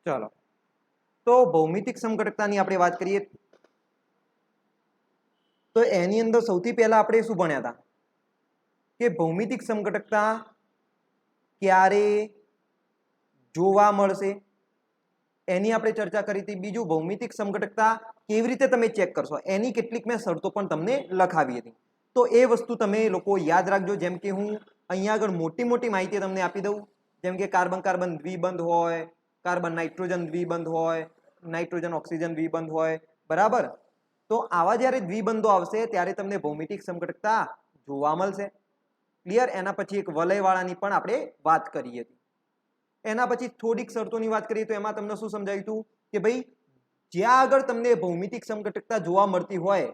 चलो, तो भौમિतिक समघटकताની આપણે વાત કરીએ તો એની અંદર સૌથી પહેલા આપણે શું ભણ્યા હતા કે ભૌમિતિક સમઘટકતા ક્યારે જોવા મળશે એની આપણે ચર્ચા કરી હતી। બીજું, ભૌમિતિક સમઘટકતા કેવી રીતે તમે ચેક કરશો એની કેટલીક મેં શરતો પણ તમને લખાવી હતી। તો એ વસ્તુ તમે લોકો યાદ રાખજો। જેમ કે હું અહીંયા આગળ મોટી મોટી માહિતી તમને આપી દઉં, જેમ કે કાર્બન કાર્બન દ્વિબંધ હોય, કાર્બન નાઇટ્રોજન દ્વિબંધ હોય, નાઇટ્રોજન ઓક્સિજન દ્વિબંધ હોય, બરાબર। તો આવા જ્યારે દ્વિબંધો આવશે ત્યારે તમને ભૌમિતિક સમઘટકતા જોવા મળશે। ક્લિયર? એના પછી એક વલયવાળાની પણ આપણે વાત કરી હતી। એના પછી થોડીક શરતોની વાત કરીએ તો એમાં તમને શું સમજાવ્યું હતું કે ભાઈ જ્યાં આગળ તમને ભૌમિતિક સમઘટકતા જોવા મળતી હોય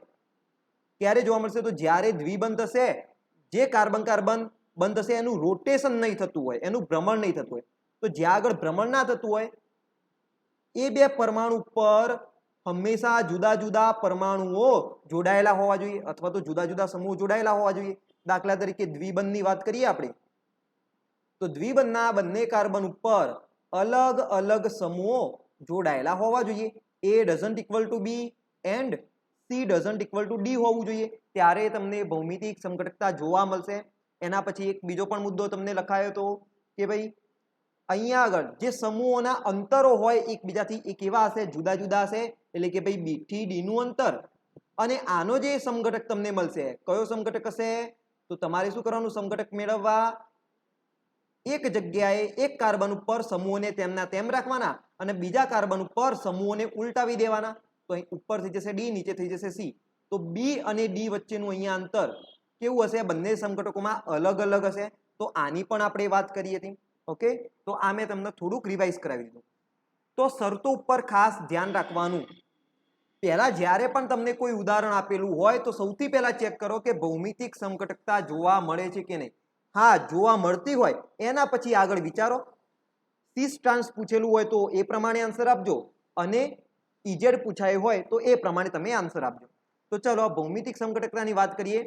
ક્યારે જોવા મળશે તો જ્યારે દ્વિબંધ હશે, જે કાર્બન કાર્બન બંધ હશે એનું રોટેશન નહીં થતું હોય, એનું ભ્રમણ નહીં થતું હોય। તો જ્યાં આગળ ભ્રમણ ના થતું હોય એ બે પરમાણુ પર હંમેશા જુદા જુદા પરમાણુઓ જોડાયેલા હોવા જોઈએ અથવા તો જુદા જુદા સમૂહ જોડાયેલા હોવા જોઈએ। દાખલા તરીકે દ્વિબંધની વાત કરીએ આપણે તો દ્વિબંધના બંને કાર્બન ઉપર અલગ અલગ સમૂહો જોડાયેલા હોવા જોઈએ। A doesn't equal to B and C doesn't equal to D હોવું જોઈએ, ત્યારે તમને ભૌમિતિક સમઘટકતા જોવા મળશે। એના પછી એક બીજો પણ મુદ્દો તમને લખાયો હતો કે ભાઈ અહીંયા આગળ જે સમૂહોના અંતરો હોય એકબીજાથી એ કેવા હશે? જુદા જુદા હશે। એટલે કે ભાઈ B થી D નું અંતર અને આનો જે સમઘટક તમને મળશે કયો સમઘટક હશે? તો તમારે શું કરવાનું? સમઘટક મેળવવા એક જગ્યાએ એક કાર્બન ઉપર સમૂહોને તેમના તેમ રાખવાના અને બીજા કાર્બન ઉપર સમૂહોને ઉલટાવી દેવાના। તો અહીં ઉપર થઈ જશે D, નીચે થઈ જશે C। તો B અને D વચ્ચેનું અહીંયા અંતર કેવું હશે? બંને સમઘટકોમાં અલગ અલગ હશે। તો આની પણ આપણે વાત કરી હતી। ઓકે, તો આ મેં તમને થોડુંક રિવાઇઝ કરાવી દીધું। તો શરતો ઉપર ખાસ ધ્યાન રાખવાનું। પહેલા જ્યારે પણ તમને કોઈ ઉદાહરણ આપેલું હોય તો સૌથી પહેલા ચેક કરો કે ભૌમિતિક સમઘટકતા જોવા મળે છે કે નહીં। હા, જોવા મળતી હોય એના પછી આગળ વિચારો। સિસ ટ્રાન્સ પૂછેલું હોય તો એ પ્રમાણે આન્સર આપજો અને ઇઝેડ પૂછાયું હોય તો એ પ્રમાણે તમે આન્સર આપજો। તો ચલો ભૌમિતિક સમઘટકતાની વાત કરીએ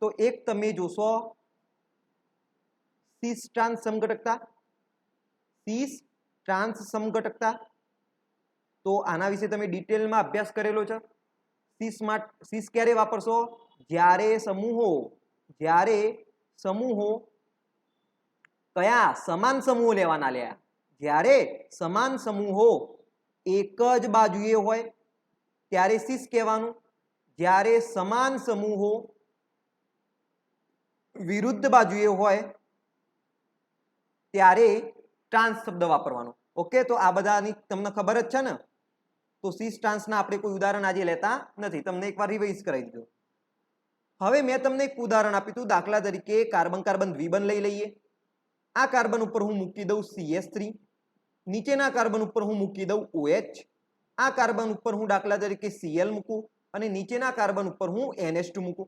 તો એક તમે જોશો સિસ ટ્રાન્સ સમઘટકતા, સિસ ટ્રાન્સ સમઘટકતા। તો આના વિશે તમે ડિટેલમાં અભ્યાસ કરેલો છે। સિસ ક્યારે વાપરશો? જ્યારે સમૂહો કયા સમાન સમૂહો લેવાના લ્યા? જ્યારે સમાન સમૂહો એક જ બાજુએ હોય ત્યારે સિસ કહેવાનું, જ્યારે સમાન સમૂહો વિરુદ્ધ બાજુએ હોય ત્યારે ટ્રાન્સ શબ્દ વાપરવાનો। ઓકે, તો આ બધાની તમને ખબર જ છે ને। તો સિસ ટ્રાન્સના આપણે કોઈ ઉદાહરણ આજે લેતા નથી, તમને એકવાર રિવાઇઝ કરાવી દીધું। હવે મેં તમને એક ઉદાહરણ આપ્યું હતું, દાખલા તરીકે કાર્બન કાર્બન દ્વિબંધ લઈ લઈએ। આ કાર્બન ઉપર હું મૂકી દઉં CH3, નીચેના કાર્બન ઉપર હું મૂકી દઉં OH, આ કાર્બન ઉપર હું દાખલા તરીકે Cl મૂકું અને નીચેના કાર્બન ઉપર હું NH2 મૂકું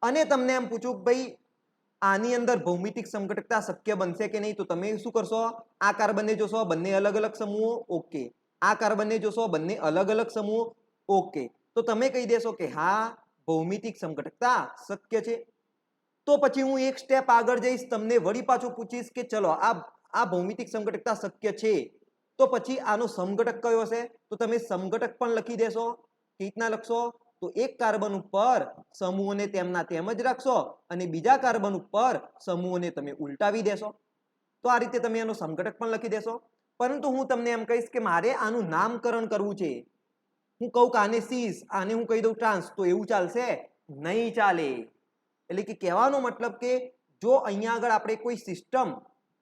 અને તમને એમ પૂછું કે ભાઈ આની અંદર ભૌમિતિક સમઘટકતા શક્ય બનશે કે નહીં? તો તમે શું કરશો? આ કાર્બનને જોશો, બંને અલગ અલગ સમૂહો, ઓકે। આ કાર્બનને જોશો, બંને અલગ અલગ સમૂહો, ઓકે। તો તમે કહી દેશો કે હા ભૌમિતિક સમઘટકતા શક્ય છે। તો પછી હું એક સ્ટેપ આગળ જઈશ, તમને વળી પાછું પૂછીશ કે ચલો આ ભૌમિતિક સમઘટકતા શક્ય છે તો પછી આનો સમઘટક કયો હશે? તો તમે સમઘટક પણ લખી દેશો। કેવી રીતના લખશો? તો એક કાર્બન ઉપર સમૂહોને તેમના તેમ જ રાખશો અને બીજા કાર્બન ઉપર સમૂહોને તમે ઉલટાવી દેશો। તો આ રીતે તમે એનો સમઘટક પણ લખી દેશો। પરંતુ હું તમને એમ કહીશ કે મારે આનું નામકરણ કરવું છે, હું કહું કે આને સિસ, આને હું કહી દઉં ટ્રાન્સ, તો એવું ચાલશે? નહીં ચાલે। એટલે કે કહેવાનો મતલબ કે જો અહીંયા આગળ આપણે કોઈ સિસ્ટમ,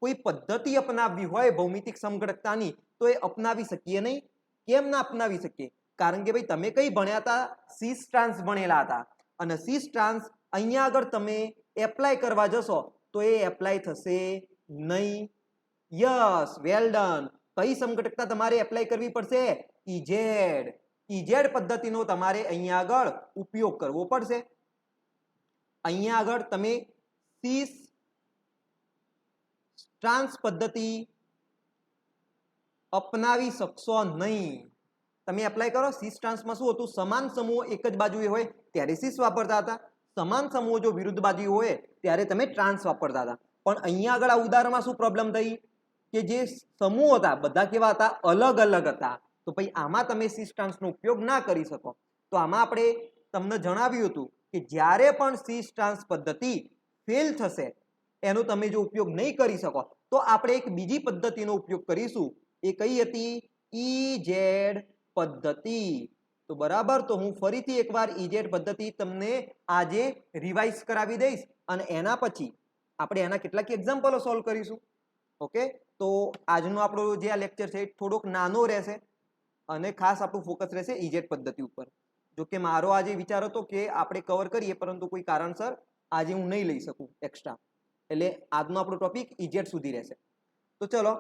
કોઈ પદ્ધતિ અપનાવવી હોય ભૌમિતિક સમઘટકતાની તો એ અપનાવી શકીએ નહીં। કેમ ના અપનાવી શકીએ? કારણ કે ભાઈ તમે કઈ ભણ્યા હતા? સિસ ટ્રાન્સ ભણેલા હતા અને સિસ ટ્રાન્સ અહીંયા આગળ તમે એપ્લાય કરવા જશો તો એ એપ્લાય થશે નહીં। Yes, well done. કઈ સમઘટકતા તમારે એપ્લાય કરવી પડશે? ઇઝેડ પદ્ધતિનો તમારે અહીંયા આગળ ઉપયોગ કરવો પડશે। અહીંયા આગળ તમે સિસ ટ્રાન્સ પદ્ધતિ અપનાવી શકશો નહીં. તમે એપ્લાય કરો. સિસ ટ્રાન્સમાં શું હતું? સમાન સમૂહો એક જ બાજુએ હોય ત્યારે સિસ વાપરતા હતા. સમાન સમૂહો જો વિરુદ્ધ બાજુએ હોય ત્યારે તમે ટ્રાન્સ વાપરતા હતા. પણ અહીંયા આગળ આ ઉદાહરણમાં શું પ્રોબ્લેમ થઈ કે જે સમૂહ હતા બધા કેવા હતા? અલગ અલગ હતા. તો ભાઈ આમાં તમે સિસ ટ્રાન્સનો ઉપયોગ ના કરી શકો. તો આમાં આપણે તમને જણાવ્યું હતું કે જ્યારે પણ સિસ ટ્રાન્સ પદ્ધતિ ફેલ થશે, એનો તમે જો ઉપયોગ નહીં કરી શકો, તો આપણે એક બીજી પદ્ધતિનો ઉપયોગ કરીશું. એ કઈ હતી? ઇઝેડ પદ્ધતિ. તો બરાબર, તો હું ફરીથી એકવાર ઇઝેડ પદ્ધતિ તમને આજે રિવાઇઝ કરાવી દઈશ અને એના પછી આપણે એના કેટલાક એક્ઝામ્પલો સોલ્વ કરીશું. ઓકે, તો આજનો આપણો જે આ લેક્ચર છે એ થોડોક નાનો રહેશે અને ખાસ આપણું ફોકસ રહેશે ઇઝેડ પદ્ધતિ ઉપર. જો કે મારો આજે વિચાર હતો કે આપણે કવર કરીએ, પરંતુ કોઈ કારણસર આજે હું નહીં લઈ શકું એક્સ્ટ્રા, એટલે આજનો આપણો ટોપિક ઇઝેડ સુધી રહેશે. તો ચલો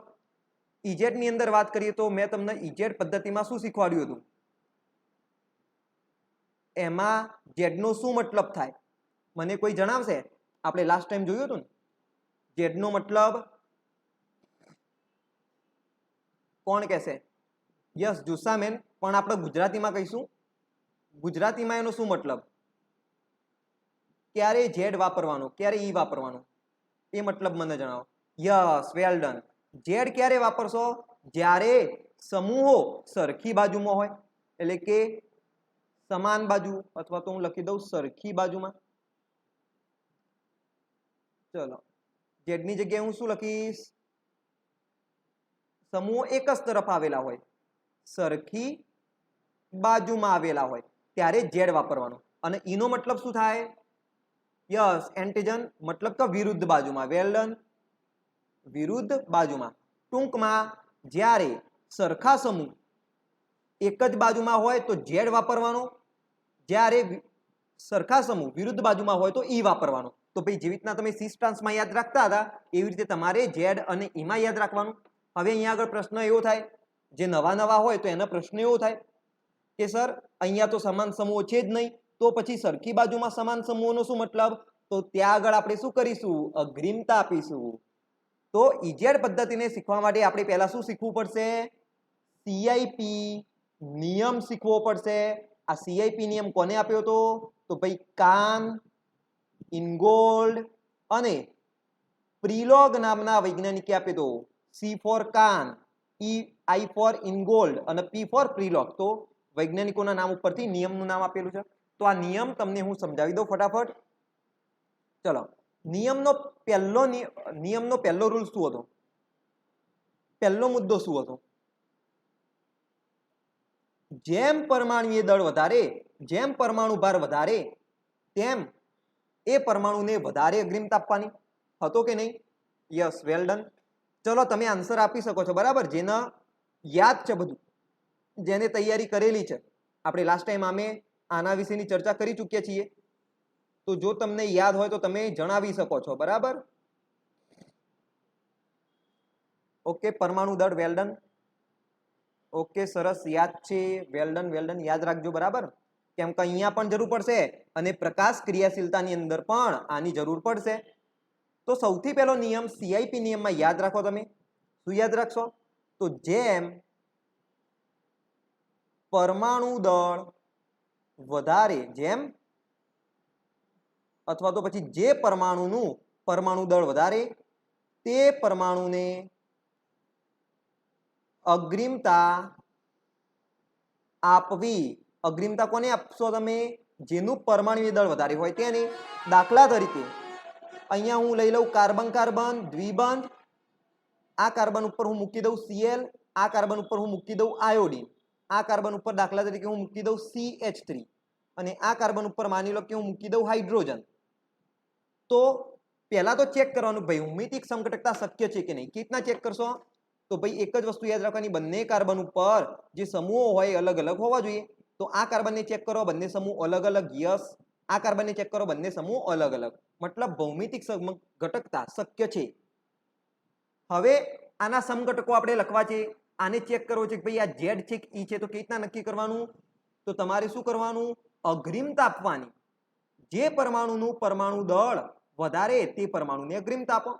ઇઝેડ ની અંદર વાત કરીએ તો મેં તમને ઇઝેડ પદ્ધતિમાં શું શીખવાડ્યું હતું? એમાં ઝેડનો શું મતલબ થાય મને કોઈ જણાવશે? આપણે લાસ્ટ ટાઈમ જોયું હતું ને, ઝેડનો મતલબ કોણ કહેશે? યસ, જુસ્સામેન. પણ આપણે ગુજરાતીમાં કહીશું. ગુજરાતીમાં એનો શું મતલબ? ક્યારે ઝેડ વાપરવાનો, ક્યારે ઈ વાપરવાનો, એ મતલબ મને જણાવો. Yes, well done. ઝેડ ક્યારે વાપરશો? જ્યારે સમૂહો સરખી બાજુમાં હોય, એટલે કે સમાન બાજુ, અથવા તો હું લખી દઉં સરખી બાજુમાં. ચલો, ઝેડની જગ્યાએ હું શું લખીશ? સમૂહો એક જ તરફ આવેલા હોય, સરખી બાજુમાં આવેલા હોય ત્યારે ઝેડ વાપરવાનો. અને ઈનો મતલબ શું થાય? Yes, antigen. મતલબ કે વિરુદ્ધ બાજુમાં. વેલ ડન, વિરુદ્ધ બાજુમાં. ટૂંકમાં જ્યારે સરખા સમૂહ એક જ બાજુમાં હોય તો ઝેડ વાપરવાનો, જ્યારે સરખા સમૂહ વિરુદ્ધ બાજુમાં હોય તો ઈ વાપરવાનો. તો ભાઈ જેવી રીતના તમે સિસ ટ્રાન્સમાં યાદ રાખતા હતા એવી રીતે તમારે ઝેડ અને ઈમાં યાદ રાખવાનું. હવે અહીંયા આગળ પ્રશ્ન એવો થાય, જે નવા હોય તો એનો પ્રશ્ન એવો થાય કે સર અહીંયા તો સમાન સમૂહો છે જ નહીં, તો પછી સરખી બાજુમાં સમાન સમૂહોનો શું મતલબ? તો ત્યાં આગળ આપણે શું કરીશું? અગ્રીમતા આપીશું. તો ઇઝેડ પદ્ધતિને શીખવા માટે આપણે પહેલા શું શીખવું પડશે? સીઆઈપી નિયમ શીખવો પડશે. આ સીઆઈપી નિયમ કોને આપ્યો હતો? તો ભાઈ કાન, ઇનગોલ્ડ અને પ્રિલોગ નામના વૈજ્ઞાનિકે આપ્યો હતો. સી ફોર કાન, આઈ ફોર ઇનગોલ્ડ અને પી ફોર પ્રિલોગ. તો વૈજ્ઞાનિકોના નામ ઉપરથી નિયમનું નામ આપેલું છે. તો આ નિયમ તમને હું સમજાવી દઉં ફટાફટ. ચલો, નિયમનો પહેલો રૂલ શું હતો? પહેલો મુદ્દો શું હતો? જેમ પરમાણુય દળ વધારે, જેમ પરમાણુ ભાર વધારે, તેમ એ પરમાણુને વધારે અગ્રીમતા આપવાની. હતો કે નહીં? Yes, well done. ચલો, તમે આન્સર આપી શકો છો, બરાબર. જેને યાદ છે બધું, જેને તૈયારી કરેલી છે. આપણે લાસ્ટ ટાઈમ આના વિશેની ચર્ચા કરી ચૂક્યા છીએ. તો જો તમને યાદ હોય તો તમે જણાવી શકો છો, બરાબર. ઓકે, પરમાણુ દળ, વેલ ડન. ઓકે, સરસ, યાદ છે. Well done, well done. યાદ રાખજો, બરાબર. કેમ કે અહીંયા પણ જરૂર પડશે અને પ્રકાશ ક્રિયાશીલતાની અંદર પણ આની જરૂર પડશે. તો સૌથી પહેલો નિયમ સીઆઈપી નિયમમાં યાદ રાખો. તમે શું યાદ રાખશો? તો જેમ પરમાણુ દળ વધારે, જેમ અથવા તો પછી જે પરમાણુનું પરમાણુ દળ વધારે તે પરમાણુને અગ્રીમતા આપવી. અગ્રીમતા કોને આપશો તમે? જેનું પરમાણુ દળ વધારે હોય તેને. દાખલા તરીકે અહીંયા હું લઈ લઉં કાર્બન કાર્બન દ્વિબંધ. આ કાર્બન ઉપર હું મૂકી દઉં Cl, આ કાર્બન ઉપર હું મૂકી દઉં આયોડીન, આ કાર્બન ઉપર દાખલા તરીકે હું મૂકી દઉં CH3 અને આ કાર્બન ઉપર માની લો કે હું મૂકી દઉં હાઇડ્રોજન. તો પહેલા તો ચેક કરવાનું ભાઈ ભૌમિતિક સમઘટકતા શક્ય છે કે નહીં. કેટલા ચેક કરશો? તો ભાઈ એક જ વસ્તુ યાદ રાખવાની, બંને કાર્બન ઉપર જે સમૂહો હોય અલગ અલગ હોવા જોઈએ. તો આ કાર્બનને ચેક કરો, બંને સમૂહ અલગ અલગ. યસ. આ કાર્બનને ચેક કરો, બંને સમૂહ અલગ અલગ. મતલબ ભૌમિતિક સમઘટકતા શક્ય છે. હવે આના સમઘટકો આપણે લખવા છે, આને ચેક કરવો છે કે ભાઈ આ ઝેડ છે કે ઈ છે. તો કેવી રીતના નક્કી કરવાનું? તો તમારે શું કરવાનું? અગ્રીમતા આપવાની. જે પરમાણુનું પરમાણુ દળ વધારે તે પરમાણુને અગ્રીમતા આપો.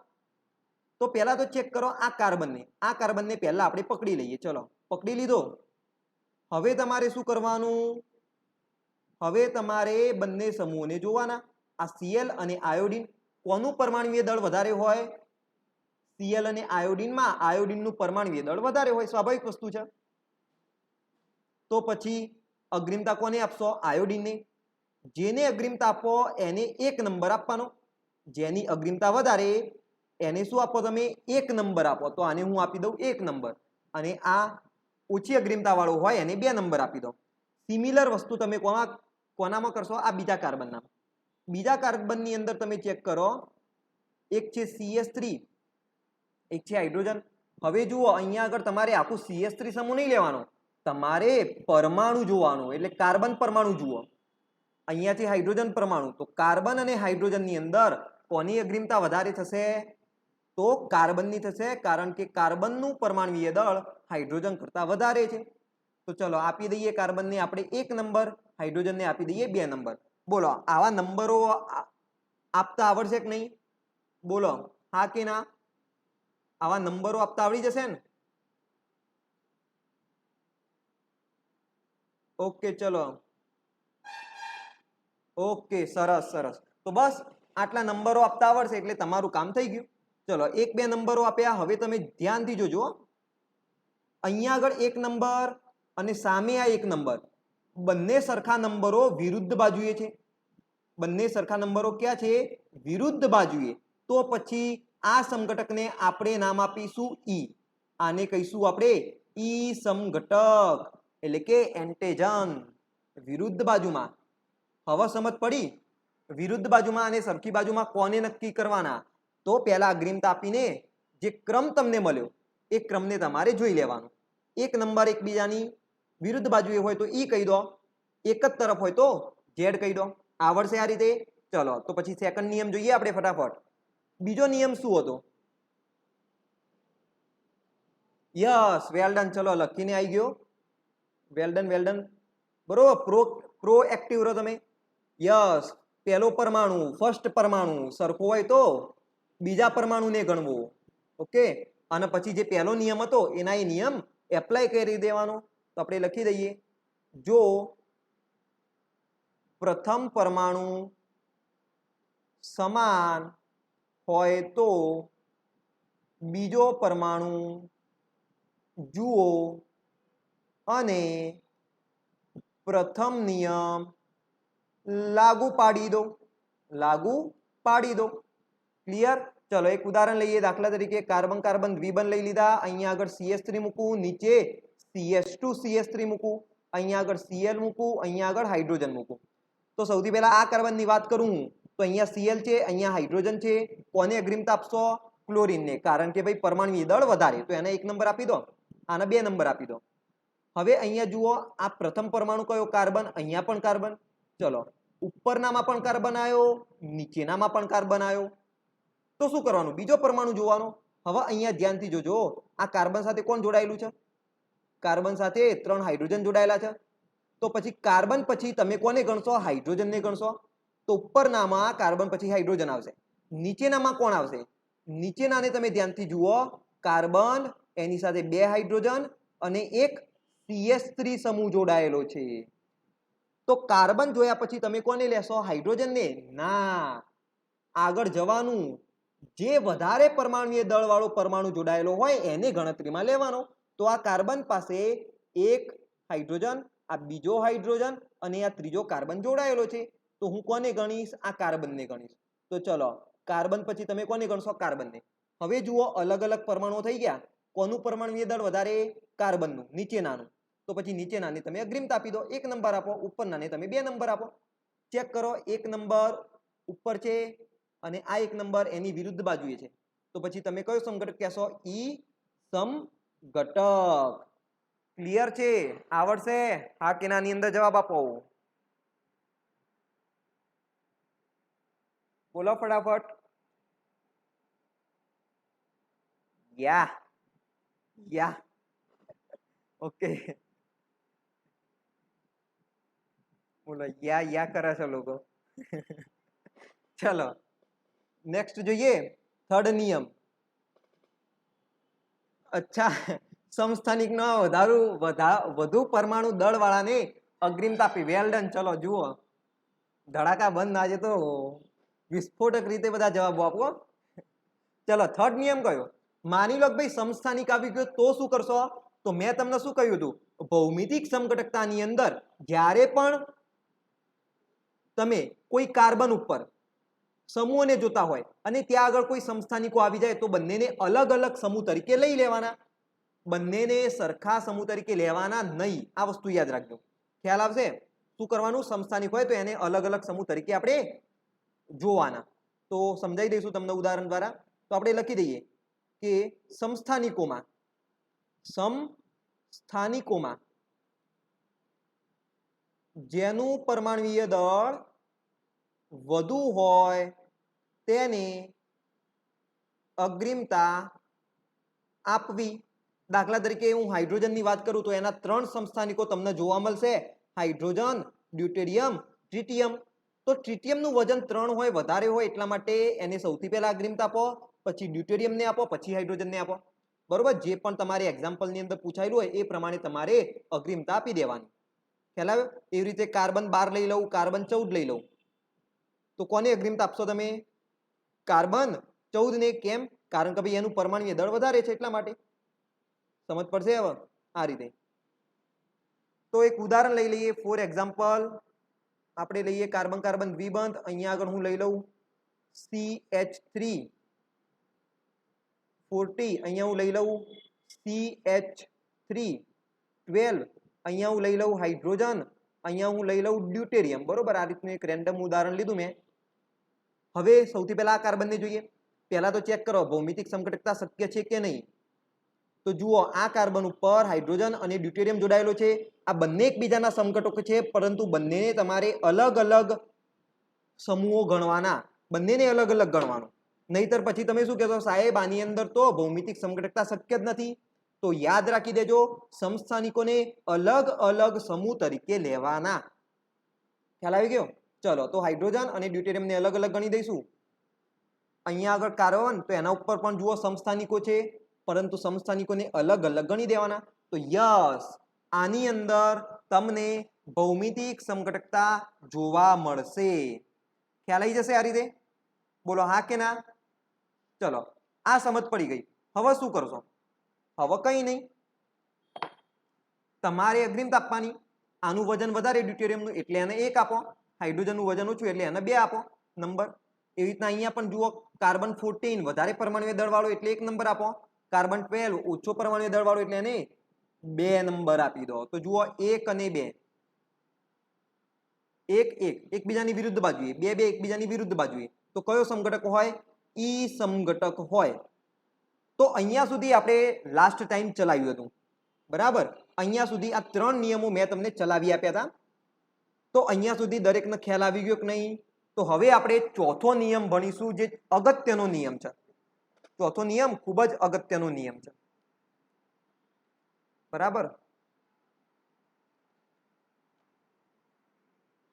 તો પહેલા તો ચેક કરો આ કાર્બનને પહેલા આપણે પકડી લઈએ. ચલો પકડી લીધો. હવે તમારે શું કરવાનું? હવે તમારે બંને સમૂહોને જોવાના. આ Cl અને આયોડિન કોનું પરમાણુય દળ વધારે હોય? Cl અને આયોડિનમાં આયોડિનનું પરમાણુય દળ વધારે હોય, સ્વાભાવિક વસ્તુ છે. તો પછી અગ્રિમતા કોને આપશો? આયોડિનને. જેને અગ્રિમતા આપો એને 1 નંબર આપવાનો. જેની અગ્રિમતા વધારે એને શું આપો? તમે 1 નંબર આપો. તો આને હું આપી દઉં 1 નંબર, અને આ ઓછી અગ્રિમતા વાળો હોય એને 2 નંબર આપી દો. સિમિલર વસ્તુ તમે કોનામાં કરશો? આ બીજા કાર્બનના. બીજા કાર્બનની અંદર તમે ચેક કરો, એક છે CH3, એક છે હાઇડ્રોજન. હવે જુઓ અહીંયા આગળ તમારે આખું CH3 સમૂહ નહીં લેવાનો, તમારે પરમાણુ જોવાનો, એટલે કાર્બન પરમાણુ જુઓ. અહીંયા છે હાઇડ્રોજન પરમાણુ, તો કાર્બન અને હાઇડ્રોજનની અંદર કોની અગ્રિમતા વધારે થશે? તો કાર્બનની થશે, કારણ કે કાર્બનનું પરમાણુય દળ હાઇડ્રોજન કરતા વધારે છે. તો ચલો આપી દઈએ કાર્બનને આપણે 1 નંબર, હાઇડ્રોજનને આપી દઈએ 2 નંબર. બોલો આવા નંબરો આપતા આવડશે કે નહીં? બોલો હા કે ના? આવા નંબરો આપતા આવડી જશે ને? ઓકે ચલો, ઓકે સરસ સરસ. તો બસ આટલા નંબરો આપતા આવડશે એટલે તમારું કામ થઈ ગયું. ચલો 1-2 નંબરો આપ્યા. હવે તમે ધ્યાનથી જોજો, અહીંયા આગળ 1 નંબર અને સામે આ 1 નંબર, બંને સરખા નંબરો વિરુદ્ધ બાજુએ છે. બંને સરખા નંબરો ક્યાં છે? વિરુદ્ધ બાજુએ. તો પછી આ સમઘટકને આપણે નામ આપીશું ઈ. આને કહીશું આપણે ઈ સમઘટક, એટલે કે એન્ટેજન. વિરુદ્ધ બાજુમાં. હવે સમજ પડી? વિરુદ્ધ બાજુમાં અને સરખી બાજુમાં કોને નક્કી કરવાના? તો પહેલા અગ્રિમતા આપીને જે ક્રમ તમને મળ્યો એ ક્રમને તમારે જોઈ લેવાનો. 1 નંબર એકબીજાની વિરુદ્ધ બાજુએ હોય તો ઈ કહી દો, એક જ તરફ હોય તો ઝેડ કહી દો. આવડશે આ રીતે? ચલો તો પછી સેકન્ડ નિયમ જોઈએ આપણે ફટાફટ. બીજો નિયમ શું હતો? Yes, well done. ચલો લખીને આવી ગયો. Well done, well done. બરોબર, પ્રોએક્ટિવ રહો તમે. યસ, પહેલો પરમાણુ, ફર્સ્ટ પરમાણુ સરખો હોય તો બીજા પરમાણુને ગણવો. ઓકે, અને પછી જે પહેલો નિયમ હતો એના એ નિયમ એપ્લાય કરી દેવાનો. તો આપણે લખી દઈએ, જો પ્રથમ પરમાણુ સમાન હોય તો બીજો પરમાણુ જુઓ અને પ્રથમ નિયમ લાગુ પાડી દો. લાગુ પાડી દો. ક્લિયર? ચલો એક ઉદાહરણ લઈએ. દાખલા તરીકે કાર્બન કાર્બન દ્વિબંધ લઈ લીધા. અહીંયા આગળ CH3 મૂકું, નીચે CH2 CH3 મૂકું, અહીંયા આગળ Cl મૂકું, અહીંયા આગળ હાઇડ્રોજન મૂકું. તો સૌથી પહેલા આ કાર્બનની વાત કરું તો અહીંયા Cl છે, અહીંયા હાઇડ્રોજન છે. કોને અગ્રિમતા આપશો? ક્લોરીનને, કારણ કે ભાઈ પરમાણુ દળ વધારે, તો એને 1 નંબર આપી દો, આને 2 નંબર આપી દો. હવે અહીંયા જુઓ, આ પ્રથમ પરમાણુ કયો? કાર્બન. અહીંયા પણ કાર્બન. ચલો ઉપરનામાં પણ કાર્બન આવ્યો, નીચેનામાં પણ કાર્બન આવ્યો. તો શું કરવાનું? બીજો પરમાણુ જોવાનો. હવે અહીંયા ધ્યાનથી જોજો, આ કાર્બન સાથે કોણ જોડાયેલું છે? કાર્બન સાથે 3 હાઇડ્રોજન જોડાયેલા છે. તો પછી કાર્બન પછી તમે કોને ગણશો? હાઇડ્રોજનને ગણશો. તો ઉપરનામાં કાર્બન પછી હાઇડ્રોજન આવશે. નીચેનામાં કોણ આવશે? નીચેનાને તમે ધ્યાનથી જુઓ, કાર્બન એની સાથે 2 હાઇડ્રોજન અને એક CH3 સમૂહ જોડાયેલો છે. તો કાર્બન જોયા પછી તમે કોને લેશો? હાઇડ્રોજનને? ના, આગળ જવાનું. જે વધારે પરમાણુય દળ વાળો પરમાણુ જોડાયેલો હોય એને ગણતરીમાં લેવાનો. તો આ કાર્બન પાસે 1 હાઇડ્રોજન, આ બીજો હાઇડ્રોજન અને આ ત્રીજો કાર્બન જોડાયેલો છે. તો હું કોને ગણીશ? આ કાર્બનને ગણીશ. તો ચલો કાર્બન પછી તમે કોને ગણશો? કાર્બનને. હવે જુઓ અલગ અલગ પરમાણુઓ થઈ ગયા. કોનું પરમાણુય દળ વધારે? કાર્બનનું, નીચેનાનું. તો પછી નીચેનાને તમે અગ્રિમતા આપી દો, 1 નંબર આપો. ઉપરનાને તમે 2 નંબર આપો. ચેક કરો, 1 નંબર ઉપર છે અને આ 1 નંબર એની વિરુદ્ધ બાજુએ છે. તો પછી તમે કયો સમઘટક કહેશો? ઈ સમઘટક. ક્લિયર છે? આવડશે? હા કે નાની અંદર જવાબ આપો. બોલો ફટાફટ. યા ઓકે, બોલો યા કરે છે લોકો. ચલો નેક્સ્ટ જોઈએ, થર્ડ નિયમ. અચ્છા, સમસ્થાનિકનો વધુ પરમાણુ દળવાળાને અગ્રિમતા આપી. Well done. ચલો જુઓ, ધડાકા બંધ. આજે તો વિસ્ફોટક રીતે બધા જવાબો આપો. ચલો, થર્ડ નિયમ કયો? માની લો કે ભાઈ સમસ્થાનિક આવી ગયો તો શું કરશો? તો મેં તમને શું કહ્યું હતું? ભૌમિતિક સમઘટકતાની અંદર જ્યારે પણ તમે કોઈ કાર્બન ઉપર સમૂહોને જોતા હોય અને ત્યાં આગળ કોઈ સમસ્થાનિકો આવી જાય તો બંનેને અલગ અલગ સમૂહ તરીકે લઈ લેવાના. બંનેને સરખા સમૂહ તરીકે લેવાના નહીં. આ વસ્તુ યાદ રાખજો. ખ્યાલ આવશે? શું કરવાનું? સમસ્થાનિક હોય તો એને અલગ અલગ સમૂહ તરીકે આપણે જોવાના. તો સમજાવી દઈશું તમને ઉદાહરણ દ્વારા. તો આપણે લખી દઈએ કે સમસ્થાનિકોમાં જેનું પરમાણુય દળ વધુ હોય તેને અગ્રિમતા આપવી. દાખલા તરીકે હું હાઇડ્રોજનની વાત કરું તો એના 3 સમસ્થાનિકો તમને જોવા મળશે: હાઇડ્રોજન, ડ્યુટેરિયમ, ટ્રિટિયમ. તો ટ્રિટિયમનું વજન 3 હોય, વધારે હોય, એટલા માટે એને સૌથી પહેલા અગ્રિમતા આપો, પછી ડ્યુટેરિયમને આપો, પછી હાઇડ્રોજનને આપો. બરોબર? જે પણ તમારે એક્ઝામ્પલની અંદર પૂછાયેલું હોય એ પ્રમાણે તમારે અગ્રિમતા આપી દેવાની. ખ્યાલ આવ્યો? એવી રીતે કાર્બન 12 લઈ લઉં, કાર્બન 14 લઈ લઉં, તો કોને અગ્રિમતા આપશો તમે? કાર્બન 14 ને. કેમ? કારણ કે ભાઈ એનું પરમાણુય દળ વધારે છે એટલા માટે. સમજ પડશે હવે? આ રીતે. તો એક ઉદાહરણ લઈ લઈએ. ફોર એક્ઝામ્પલ આપણે લઈએ કાર્બન કાર્બન દ્વિબંધ. અહીંયા આગળ હું લઈ લઉં CH3 40. અહીંયા હું લઈ લઉં CH3 12. અહીંયા હું લઈ લઉં હાઇડ્રોજન. અહીંયા હું લઈ લઉં ડ્યુટેરિયમ. બરોબર? આ રીતનું એક રેન્ડમ ઉદાહરણ લીધું મેં. હવે સૌથી પહેલા આ કાર્બનને જોઈએ. પહેલા તો ચેક કરો ભૌમિતિક સમઘટકતા શક્ય છે કે નહીં. તો જુઓ, આ કાર્બન ઉપર હાઇડ્રોજન અને ડ્યુટેરિયમ જોડાયેલો છે. આ બંને એકબીજાના સમઘટકો છે, પરંતુ બંનેને તમારે અલગ અલગ સમૂહો ગણવાના. બંનેને અલગ અલગ ગણવાનું. નહીતર પછી તમે શું કહેશો? સાહેબ આની અંદર તો ભૌમિતિક સમઘટકતા શક્ય જ નથી. તો યાદ રાખી દેજો, સમસ્થાનિકોને અલગ અલગ સમૂહ તરીકે લેવાના. ખ્યાલ આવી ગયો? ચલો, તો હાઇડ્રોજન અને ડ્યુટેરિયમને અલગ અલગ ગણી દઈશું. અહીંયા આગળ કાર્બન, તો એના ઉપર પણ જુઓ સમસ્થાનિકો છે, પરંતુ સમસ્થાનિકોને અલગ અલગ ગણી દેવાના. તો યસ, આની અંદર તમને ભૌમિતિક સમઘટકતા જોવા મળશે. ખ્યાલ આવી જશે આ રીતે? બોલો હા કે ના? ચલો, આ સમજ પડી ગઈ. હવે શું કરશો? હવે કંઈ નહીં, તમારે અગ્રિમતા આપવાની. આનું વજન વધારે ડ્યુટેરિયમનું એટલે એને 1 આપો, હાઇડ્રોજનનું વજન ઓછું એટલે એને 2 આપો નંબર. એવી રીતના અહીંયા પણ જુઓ, કાર્બન 14 વધારે પરમાણુય દળવાળો એટલે 1 નંબર આપો, કાર્બન 12 ઓછો પરમાણુય દળવાળો એટલે એને 2 નંબર આપી દો. તો જુઓ 1 અને 2, 1 1 એકબીજાની વિરુદ્ધ બાજુએ, 2 2 એકબીજાની વિરુદ્ધ બાજુએ. તો કયો સમઘટક હોય? ઈ સમઘટક હોય. તો અહીંયા સુધી આપણે લાસ્ટ ટાઈમ ચલાવ્યું હતું. બરાબર? અહીંયા સુધી આ 3 નિયમો મેં તમને ચલાવી આપ્યા હતા. તો અહીંયા સુધી દરેકને ખ્યાલ આવી ગયો કે નહીં? તો હવે આપણે ચોથો નિયમ ભણીશું, જે અગત્યનો નિયમ છે. ચોથો નિયમ ખૂબ જ અગત્યનો નિયમ છે. બરાબર?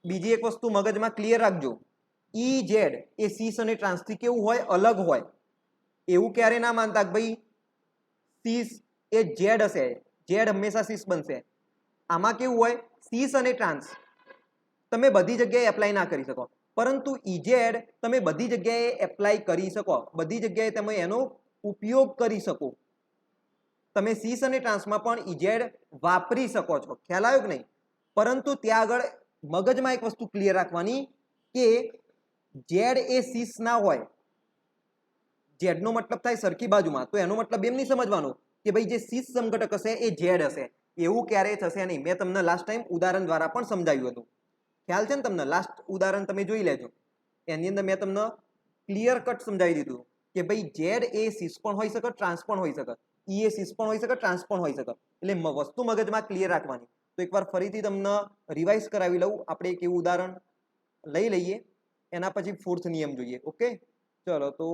બીજી એક વસ્તુ મગજમાં ક્લિયર રાખજો. ઈ ઝેડ એ સીસ અને ટ્રાન્સથી કેવું હોય? અલગ હોય. એવું ક્યારે ના માનતા કે ભાઈ સીસ એ ઝેડ હશે, ઝેડ હંમેશા સીસ બનશે. આમાં કેવું હોય? સીસ અને ટ્રાન્સ તમે બધી જગ્યાએ એપ્લાય ના કરી શકો, પરંતુ ઇઝેડ તમે બધી જગ્યાએ એપ્લાય કરી શકો. બધી જગ્યાએ તમે એનો ઉપયોગ કરી શકો. તમે સીસ અને ટ્રાન્સમાં પણ ઇઝેડ વાપરી શકો છો. ખ્યાલ આવ્યો કે નહીં? પરંતુ ત્યાં આગળ મગજમાં એક વસ્તુ ક્લિયર રાખવાની કે ઝેડ એ સીસ ના હોય. ઝેડનો મતલબ થાય સરખી બાજુમાં. તો એનો મતલબ એમ નહીં સમજવાનો કે ભાઈ જે સીસ સમઘટક હશે એ ઝેડ હશે. એવું ક્યારેય થશે નહીં. મેં તમને લાસ્ટ ટાઈમ ઉદાહરણ દ્વારા પણ સમજાવ્યું હતું. ખ્યાલ છે ને તમને? લાસ્ટ ઉદાહરણ તમે જોઈ લેજો. એની અંદર મેં તમને ક્લિયર કટ સમજાવી દીધું કે ભાઈ ઝેડ એ સીસ પણ હોઈ શકે, ટ્રાન્સ પણ હોઈ શકે, ઈ એ સીસ પણ હોઈ શકે, ટ્રાન્સ પણ હોઈ શકે. એટલે વસ્તુ મગજમાં ક્લિયર રાખવાની. તો એકવાર ફરીથી તમને રિવાઇઝ કરાવી લઉં. આપણે એક એવું ઉદાહરણ લઈ લઈએ, એના પછી 4th નિયમ જોઈએ. ઓકે, ચલો. તો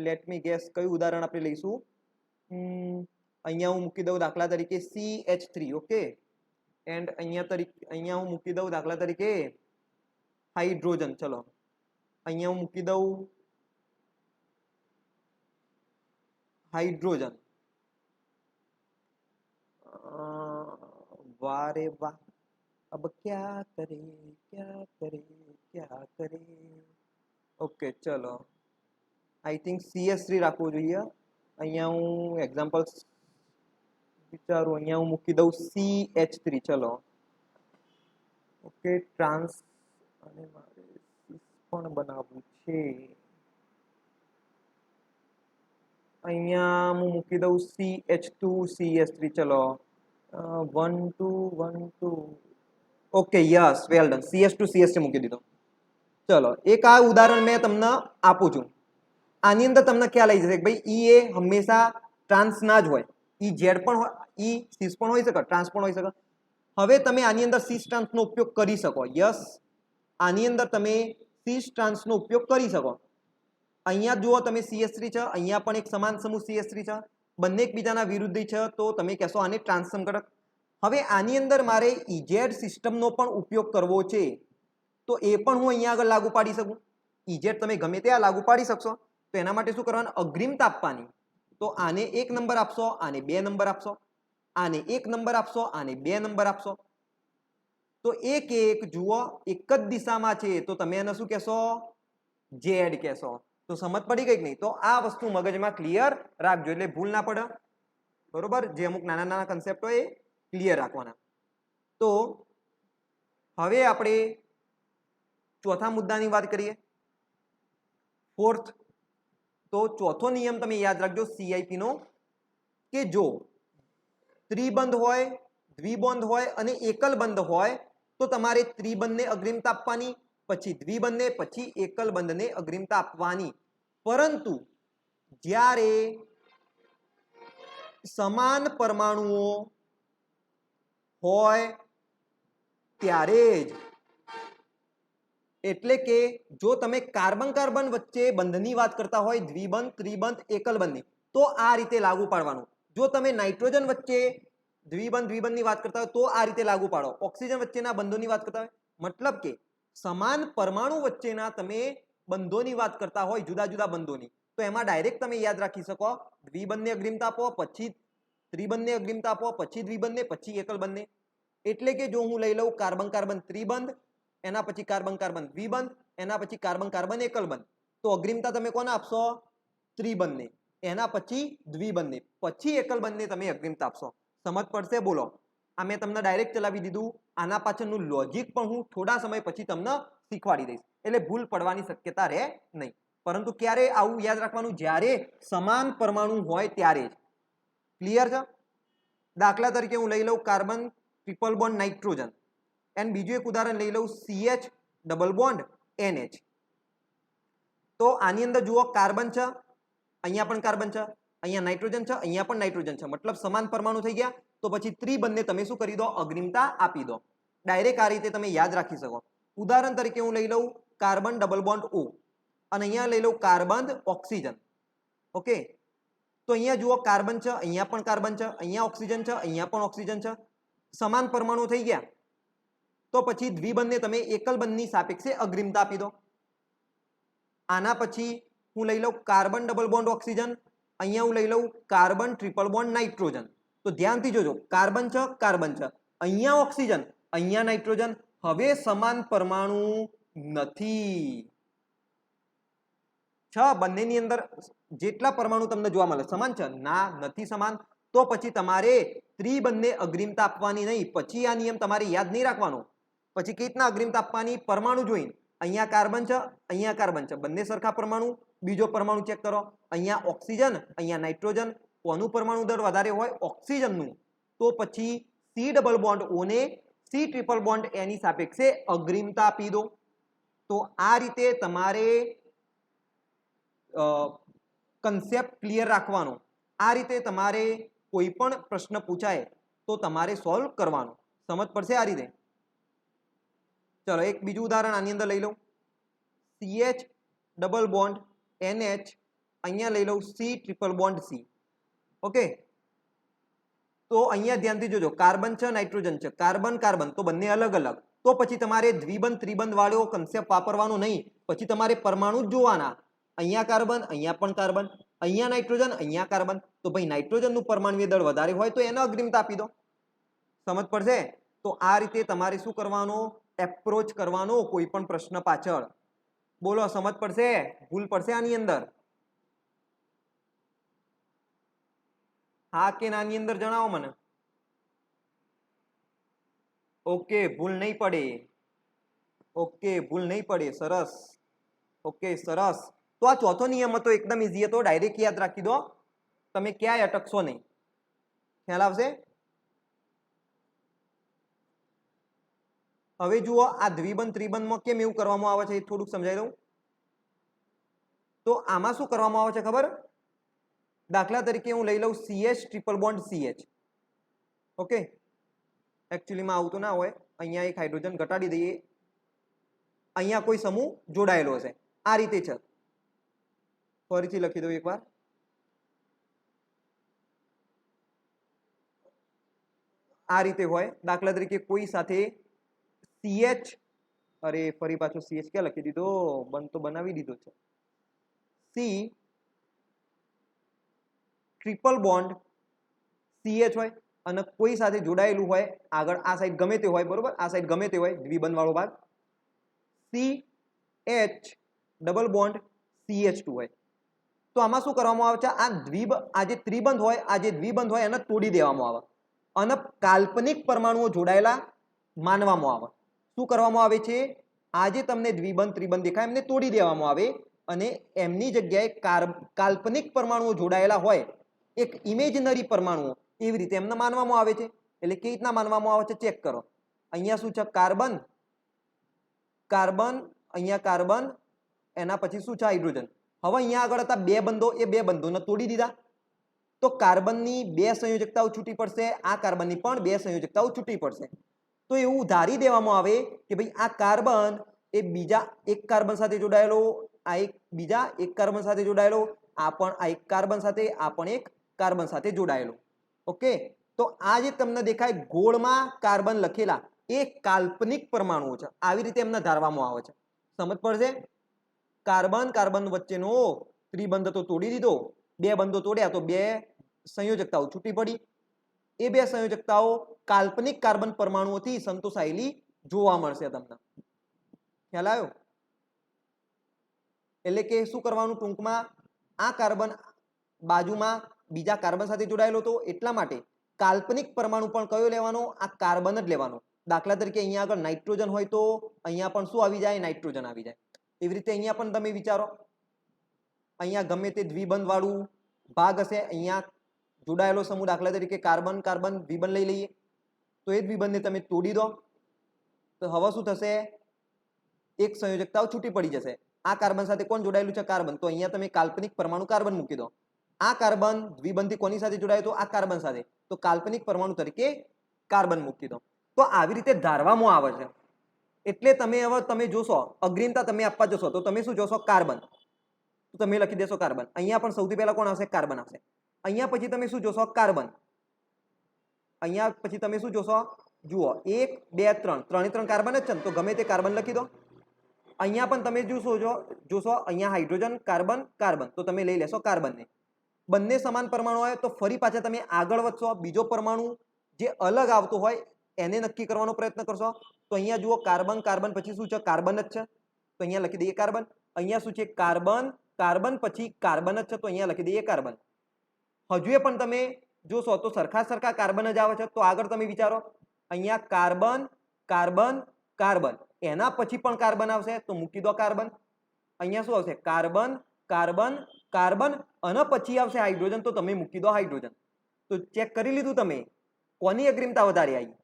લેટ મી ગેસ કયું ઉદાહરણ આપણે લઈશું. અહીંયા હું મૂકી દઉં દાખલા તરીકે CH3. ઓકે, એન્ડ અહીંયા હું મૂકી દઉં દાખલા તરીકે હાઇડ્રોજન. ચલો, અહીંયા હું મૂકી દઉં હાઇડ્રોજન. वाह रे वाह, अब क्या करे क्या करे क्या करे. ઓકે ચલો, આઈ થિંક CS3 રાખવું જોઈએ. અહીંયા હું એક્ઝામ્પલ વિચારું, અહીંયા હું મૂકી દઉં CH3. ચલો ઓકે, ટ્રાન્સ અને મારે સીસ પણ બનાવવું છે. અહીંયા હું મૂકી દઉં CH2CS3. ચલો 1 2 1 2. Okay yes, well done. CS2CS3 મૂકી દીધો. ચલો એક આ ઉદાહરણ મેં તમને આપું છું. આની અંદર તમને ખ્યાલ આવી જશે કે ભાઈ ઈ એ હંમેશા ટ્રાન્સ ના જ હોય. ઈ ઝેડ પણ હોય, ઈ સીસ પણ હોઈ શકે, ટ્રાન્સ પણ હોઈ શકે. હવે તમે આની અંદર સીસ ટ્રાન્સનો ઉપયોગ કરી શકો. યસ, આની અંદર તમે સીસ ટ્રાન્સનો ઉપયોગ કરી શકો. અહીંયા જુઓ તમે CS3 છે, અહીંયા પણ એક સમાન સમૂહ CS3 છે, બંને એકબીજાના વિરુદ્ધ છે, તો તમે કહેશો આને ટ્રાન્સ સમઘટક. હવે આની અંદર મારે ઇઝેડ સિસ્ટમનો પણ ઉપયોગ કરવો છે, તો એ પણ હું અહીંયા આગળ લાગુ પાડી શકું. ઇઝેડ તમે ગમે ત્યાં લાગુ પાડી શકશો. તો એના માટે શું કરવાનું? અગ્રિમતા આપવાની. તો આને 1 નંબર આપશો, આને 2 નંબર આપશો, આને 1 નંબર આપશો, આને 2 નંબર આપશો. તો એક એક જુઓ એક જ દિશામાં છે, તો તમે એને શું કહેશો? ઝેડ કહેશો. તો સમજ પડી ગઈ કે નહીં? તો આ વસ્તુ મગજમાં ક્લિયર રાખજો એટલે ભૂલ ના પડે. બરોબર, જે અમુક નાના નાના કન્સેપ્ટ હોય એ ક્લિયર રાખવાના. તો હવે આપણે ચોથા મુદ્દાની વાત કરીએ, ફોર્થ. તો ચોથો નિયમ તમે યાદ રાખજો CIP નો, કે જો ત્રિબંધ હોય, દ્વિબંધ હોય અને એકલ બંધ હોય તો તમારે ત્રિબંધને અગ્રિમતા આપવાની, પછી દ્વિબંધને, પછી એકલ બંધને અગ્રિમતા આપવાની. પરંતુ જ્યારે સમાન પરમાણુઓ હોય ત્યારે જ, એટલે કે જો તમે કાર્બન કાર્બન વચ્ચે બંધની વાત કરતા હોય, દ્વિબંધ, ત્રિબંધ, એકલ બંધની, તો આ રીતે લાગુ પાડવાનું. જો તમે નાઇટ્રોજન વચ્ચે દ્વિબંધ દ્વિબંધની વાત કરતા હોય તો આ રીતે લાગુ પાડો. ઓક્સિજન વચ્ચેના બંધોની વાત કરતા હોય, મતલબ કે સમાન પરમાણુ વચ્ચેના તમે બંધોની વાત કરતા હોય, જુદા જુદા બંધોની, તો એમાં ડાયરેક્ટ તમે યાદ રાખી શકો, દ્વિબંધને અગ્રિમતા આપો, પછી ત્રિબંધને અગ્રિમતા આપો, પછી દ્વિબંધને, પછી એકલ બંધને. એટલે કે જો હું લઈ લઉં કાર્બન કાર્બન ત્રિબંધ, એના પછી કાર્બન કાર્બન દ્વિબંધ, એના પછી કાર્બન કાર્બન એકલ બંધ, તો અગ્રિમતા તમે કોને આપશો? ત્રિબંધને. એના પછી દ્વિબંધને, પછી એકલ બંધને તમે અગ્રિમતા આપશો. સમજ પડશે? બોલો. આ મેં તમને ડાયરેક્ટ ચલાવી દીધું. આના પાછળનું લોજિક પણ હું થોડા સમય પછી તમને શીખવાડી દઈશ, એટલે ભૂલ પડવાની શક્યતા રહે નહીં. પરંતુ ક્યારે આવું યાદ રાખવાનું? જ્યારે સમાન પરમાણુ હોય ત્યારે જ. ક્લિયર છે? દાખલા તરીકે હું લઈ લઉં carbon triple bond nitrogen, and બીજું એક ઉદાહરણ લઈ લઉં CH ડબલ બોન્ડ NH. તો આની અંદર જુઓ કાર્બન છે, અહીંયા પણ કાર્બન છે, અહીંયા નાઇટ્રોજન છે, અહીંયા પણ નાઇટ્રોજન છે, મતલબ સમાન પરમાણુ થઈ ગયા. તો પછી ત્રિબંધને તમે શું કરી દો? અગ્રિમતા આપી દો. ડાયરેક્ટ આ રીતે તમે યાદ રાખી શકો. ઉદાહરણ તરીકે હું લઈ લઉં કાર્બન ડબલ બોન્ડ O, અને અહીંયા લઈ લઉં કાર્બન ઓક્સિજન. ઓકે, તો અહીંયા જુઓ કાર્બન છે, અહીંયા પણ કાર્બન છે, અહીંયા ઓક્સિજન છે, અહીંયા પણ ઓક્સિજન છે, સમાન પરમાણુ થઈ ગયા. તો પછી દ્વિબંધને તમે એકલ બંધની સાપેક્ષે અગ્રિમતા આપી દો. આના પછી હું લઈ લઉં કાર્બન ડબલ બોન્ડ ઓક્સિજન, અહીંયા હું લઈ લઉં કાર્બન ટ્રિપલ બોન્ડ નાઇટ્રોજન. તો ધ્યાનથી જોજો, કાર્બન છે, કાર્બન છે, અહીંયા ઓક્સિજન, અહીંયા નાઇટ્રોજન. હવે સમાન પરમાણુ નથી. બંનેની અંદર જેટલા પરમાણુ તમને જોવા મળે સમાન છે? ના, નથી સમાન. તો પછી તમારે ત્રિબંધને અગ્રિમતા આપવાની નહીં. પછી આ નિયમ તમારે યાદ નહીં રાખવાનો. પછી કેવી રીતના અગ્રિમતા આપવાની? પરમાણુ જોઈને. અહીંયા કાર્બન છે, અહીંયા કાર્બન છે, બંને સરખા પરમાણુ. બીજો પરમાણુ ચેક કરો, અહીંયા ઓક્સિજન, અહીંયા નાઇટ્રોજન. કોનું પરમાણુ દળ વધારે હોય? ઓક્સિજનનું. તો પછી C ડબલ બોન્ડ O ને C ટ્રિપલ બોન્ડ A ની સાપેક્ષે અગ્રિમતા આપી દો. તો આ રીતે તમારે કન્સેપ્ટ ક્લિયર રાખવાનો. આ રીતે તમારે કોઈ પણ પ્રશ્ન પૂછાય તો તમારે સોલ્વ કરવાનો. સમજ પડશે આ રીતે? ચલો એક બીજું ઉદાહરણ આની અંદર લઈ લઉં. CH ડબલ બોન્ડ NH, અહીંયા લઈ લઉં C triple bond C. Okay, તો અહીંયા ધ્યાનથી જોજો, કાર્બન છે, નાઇટ્રોજન છે, કાર્બન કાર્બન, તો બંને અલગ અલગ. તો પછી તમારે દ્વિબંધ ત્રિબંધ વાળો કન્સેપ્ટ વાપરવાનો નહીં. પછી તમારે પરમાણુ જ જોવાના. અહીંયા કાર્બન, અહીંયા પણ કાર્બન, અહીંયા નાઇટ્રોજન, અહીંયા કાર્બન. તો ભાઈ નાઇટ્રોજનનું પરમાણુ દળ વધારે હોય તો એને અગ્રિમતા આપી દો. સમજ પડશે? તો આ રીતે તમારે શું કરવાનો, એપ્રોચ કરવાનો કોઈ પણ પ્રશ્ન પાછળ. બોલો સમજ પડશે? ભૂલ પડશે આની અંદર? હા કે નાની અંદર જણાવો મને. ઓકે, ભૂલ નહીં પડે. ઓકે, ભૂલ નહીં પડે. સરસ. ઓકે, સરસ. તો આ ચોથો નિયમ હતો, એકદમ ઈઝી હતો, ડાયરેક્ટ યાદ રાખી દો, તમે ક્યાંય અટકશો નહીં. ખ્યાલ આવશે? હવે જુઓ, આ દ્વિબંધ ત્રિબંધમાં કેમ એવું કરવામાં આવે છે એ થોડુંક સમજાવી દઉં. તો આમાં શું કરવામાં આવે છે ખબર? દાખલા તરીકે હું લઈ લઉં CH triple bond CH. Okay, એકચ્યુઅલીમાં આવું તો ના હોય. અહીંયા એક હાઇડ્રોજન ઘટાડી દઈએ, અહીંયા કોઈ સમૂહ જોડાયેલો હશે. આ રીતે છે. ફરીથી લખી દઉં એકવાર. આ રીતે હોય. દાખલા તરીકે કોઈ સાથે CH, અરે ફરી પાછો CH ક્યાં લખી દીધો? બંધ તો બનાવી દીધો છે. C ટ્રિપલ બોન્ડ CH હોય અને કોઈ સાથે જોડાયેલું હોય, આગળ આ સાઈડ ગમે તે હોય, બરોબર, આ સાઈડ ગમે તે હોય, દ્વિબંધ વાળો ભાગ CH ડબલ બોન્ડ CH2 હોય. તો આમાં શું કરવામાં આવે છે? આ જે ત્રિબંધ હોય, આ જે દ્વિબંધ હોય એને તોડી દેવામાં આવે અને કાલ્પનિક પરમાણુઓ જોડાયેલા માનવામાં આવે. શું કરવામાં આવે છે? આ જે તમને દ્વિબંધ ત્રિબંધ દેખાય એમને તોડી દેવામાં આવે અને એમની જગ્યાએ કાલ્પનિક પરમાણુઓ જોડાયેલા હોય, એક ઇમેજનરી પરમાણુઓ, એવી રીતે એમને માનવામાં આવે છે. એટલે કેવી રીતના માનવામાં આવે છે ચેક કરો. અહીંયા શું છે? કાર્બન, કાર્બન, અહીંયા કાર્બન, એના પછી શું છે? હાઇડ્રોજન. હવે અહીંયા આગળ હતા બે બંધો, એ બે બંધોને તોડી દીધા તો કાર્બનની બે સંયોજકતાઓ છૂટી પડશે, આ કાર્બનની પણ બે સંયોજકતાઓ છૂટી પડશે. તો એવું ધારી દેવામાં આવે કે ભાઈ આ કાર્બન એ બીજા એક કાર્બન સાથે જોડાયેલો, આ એક બીજા એક કાર્બન સાથે જોડાયેલો, આ પણ આ એક કાર્બન સાથે, આ પણ એક કાર્બન સાથે જોડાયેલો. ઓકે, તો આ જે તમને દેખાય ગોળમાં કાર્બન લખેલા એ કાલ્પનિક પરમાણુઓ છે. આવી રીતે એમને ધારવામાં આવે છે. સમજ પડશે? કાર્બન કાર્બન વચ્ચેનો ત્રિબંધ તો તોડી દીધો, બે બંધો તોડ્યા તો બે સંયોજકતાઓ છૂટી પડી. એ બે સંયોજકતાઓ કાલ્પનિક કાર્બન પરમાણુઓથી સંતોષાયેલી જોવા મળશે તમને. ખ્યાલ આવ્યો? એટલે કે શું કરવાનું ટૂંકમાં, આ કાર્બન બાજુમાં બીજા કાર્બન સાથે જોડાયેલો હતો, એટલા માટે કાલ્પનિક પરમાણુ પણ કયો લેવાનો? આ કાર્બન જ લેવાનો. દાખલા તરીકે અહીંયા આગળ નાઇટ્રોજન હોય તો અહીંયા પણ શું આવી જાય? નાઇટ્રોજન આવી જાય. એવી રીતે અહીંયા પણ તમે વિચારો, અહીંયા ગમે તે દ્વિબંધ વાળું ભાગ હશે, અહીંયા જોડાયેલો સમૂહ, દાખલા તરીકે કાર્બન કાર્બન દ્વિબંધ લઈ લઈએ તો એ દ્વિબંધને તમે તોડી દો તો હવે શું થશે? એક સંયોજકતાઓ છૂટી પડી જશે. આ કાર્બન સાથે કોણ જોડાયેલું છે? કાર્બન. તો અહીંયા તમે કાલ્પનિક પરમાણુ કાર્બન મૂકી દો. આ કાર્બન દ્વિબંધથી કોની સાથે જોડાયો તો? આ કાર્બન સાથે. તો કાલ્પનિક પરમાણુ તરીકે કાર્બન મૂકી દો. તો આવી રીતે ધારવામાં આવે છે. એટલે તમે હવે તમે જોશો, અગ્રિમતા તમે આપવા જશો તો તમે શું જોશો? કાર્બન. તો તમે લખી દેશો કાર્બન. અહીંયા પણ સૌથી પહેલા કોણ આવશે? કાર્બન આવશે. અહીંયા પછી તમે શું જોશો? કાર્બન. અહીંયા પછી તમે શું જોશો? જુઓ, 1 2 3, ત્રણે ત્રણ કાર્બન જ છે ને, તો ગમે તે કાર્બન લખી દો. અહીંયા પણ તમે જોશો અહીંયા હાઇડ્રોજન કાર્બન કાર્બન, તો તમે લઈ લેશો કાર્બનને. બંને સમાન પરમાણુ હોય તો ફરી પાછા તમે આગળ વધશો, બીજો પરમાણુ જે અલગ આવતો હોય એને નક્કી કરવાનો પ્રયત્ન કરશો. તો અહીંયા જુઓ કાર્બન કાર્બન પછી શું છે? કાર્બન જ છે, તો અહીંયા લખી દઈએ કાર્બન. અહીંયા શું છે? કાર્બન કાર્બન પછી કાર્બન જ છે, તો અહીંયા લખી દઈએ કાર્બન. હજુ પણ તમે જોશો તો સરખા કાર્બન જ આવે છે. તો આગળ તમે વિચારો, અહીંયા કાર્બન કાર્બન કાર્બન, એના પછી પણ કાર્બન આવશે તો મૂકી દો કાર્બન. અહીંયા શું આવશે? કાર્બન કાર્બન કાર્બન અને પછી આવશે હાઇડ્રોજન, તો તમે મૂકી દો હાઇડ્રોજન. તો ચેક કરી લીધું તમે કોની અગ્રિમતા વધારે આવી?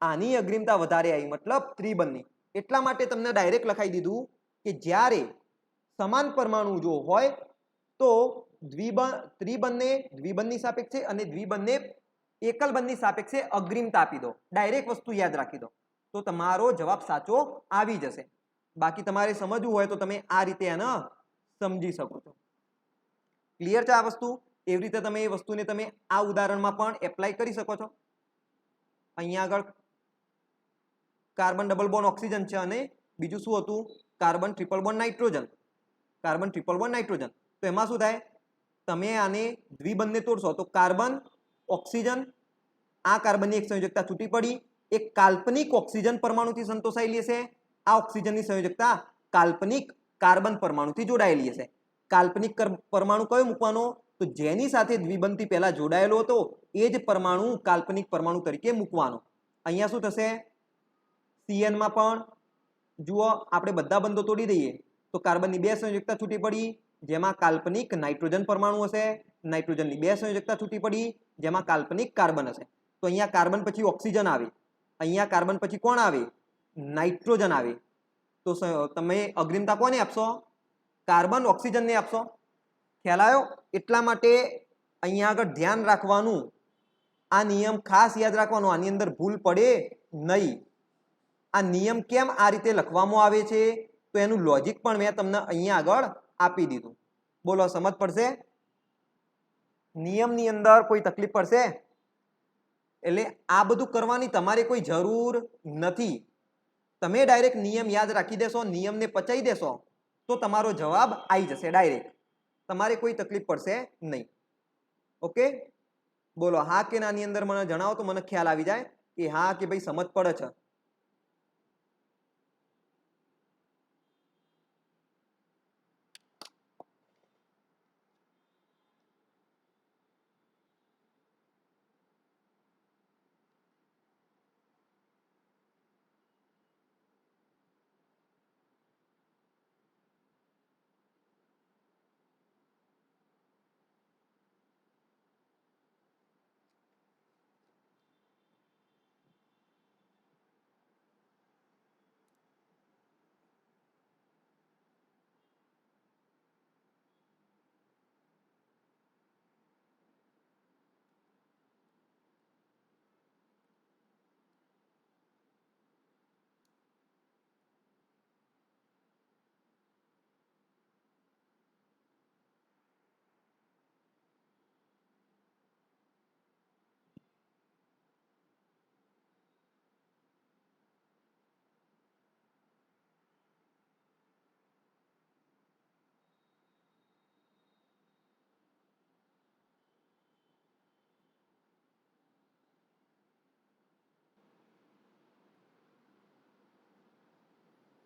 આની અગ્રિમતા વધારે આવી, મતલબ ત્રિબંધની. એટલા માટે તમને ડાયરેક્ટ લખાઈ દીધું કે જ્યારે સમાન પરમાણુ જો હોય તો ત્રિબંધને દ્વિબંધની સાપેક્ષે અને દ્વિબંધને એકલ બંધની સાપેક્ષે અગ્રિમતા આપી દો. ડાયરેક્ટ વસ્તુ યાદ રાખી દો તો તમારો જવાબ સાચો આવી જશે. બાકી તમારે સમજવું હોય તો તમે આ રીતે એને સમજી શકો છો. ક્લિયર છે આ વસ્તુ? એવી રીતે તમે એ વસ્તુને તમે આ ઉદાહરણમાં પણ એપ્લાય કરી શકો છો. અહીંયા આગળ કાર્બન ડબલ બોન્ડ ઓક્સિજન છે અને બીજું શું હતું? Carbon triple bond nitrogen. Carbon triple bond nitrogen. તો એમાં શું થાય? તમે આને દ્વિબંધને તોડશો તો કાર્બન ઓક્સિજન આ કાર્બનની એક સંયોજકતા છૂટી પડી, એક કાલ્પનિક ઓક્સિજન પરમાણુથી સંતોષાયેલી હશે, આ ઓક્સિજનની સંયોજકતા કાલ્પનિક કાર્બન પરમાણુથી જોડાયેલી હશે. કાલ્પનિક પરમાણુ કયો મૂકવાનો? તો જેની સાથે દ્વિબંધથી પહેલા જોડાયેલો હતો એ જ પરમાણુ કાલ્પનિક પરમાણુ તરીકે મૂકવાનો. અહીંયા શું થશે? CN માં પણ જુઓ આપણે બધા બંધો તોડી દઈએ તો કાર્બનની બે સંયોજકતા છૂટી પડી જેમાં કાલ્પનિક નાઇટ્રોજન પરમાણુ હશે, નાઇટ્રોજનની બે સંયોજકતા છૂટી પડી જેમાં કાલ્પનિક કાર્બન હશે. તો અહીંયા કાર્બન પછી ઓક્સિજન આવે, અહીંયા કાર્બન પછી કોણ આવે? નાઇટ્રોજન આવે. તો તમે અગ્રિમતા કોને આપશો? કાર્બન ઓક્સિજનને આપશો. ખ્યાલ આવ્યો? એટલા માટે અહીંયા આગળ ધ્યાન રાખવાનું, આ નિયમ ખાસ યાદ રાખવાનો, આની અંદર ભૂલ પડે નહીં. આ નિયમ કેમ આ રીતે લખવામાં આવે છે તો એનું લોજિક પણ મેં તમને અહીંયા આગળ આપી દીધું. બોલો, સમજ પડશે? નિયમની અંદર કોઈ તકલીફ પડશે? એટલે આ બધું કરવાની તમારે કોઈ જરૂર નથી. તમે ડાયરેક્ટ નિયમ યાદ રાખી દેશો, નિયમને પચાવી દેશો તો તમારો જવાબ આવી જશે ડાયરેક્ટ. તમારે કોઈ તકલીફ પડશે નહીં. ઓકે, બોલો હા કે નાની અંદર મને જણાવો તો મને ખ્યાલ આવી જાય કે હા કે ભાઈ સમજ પડે છે.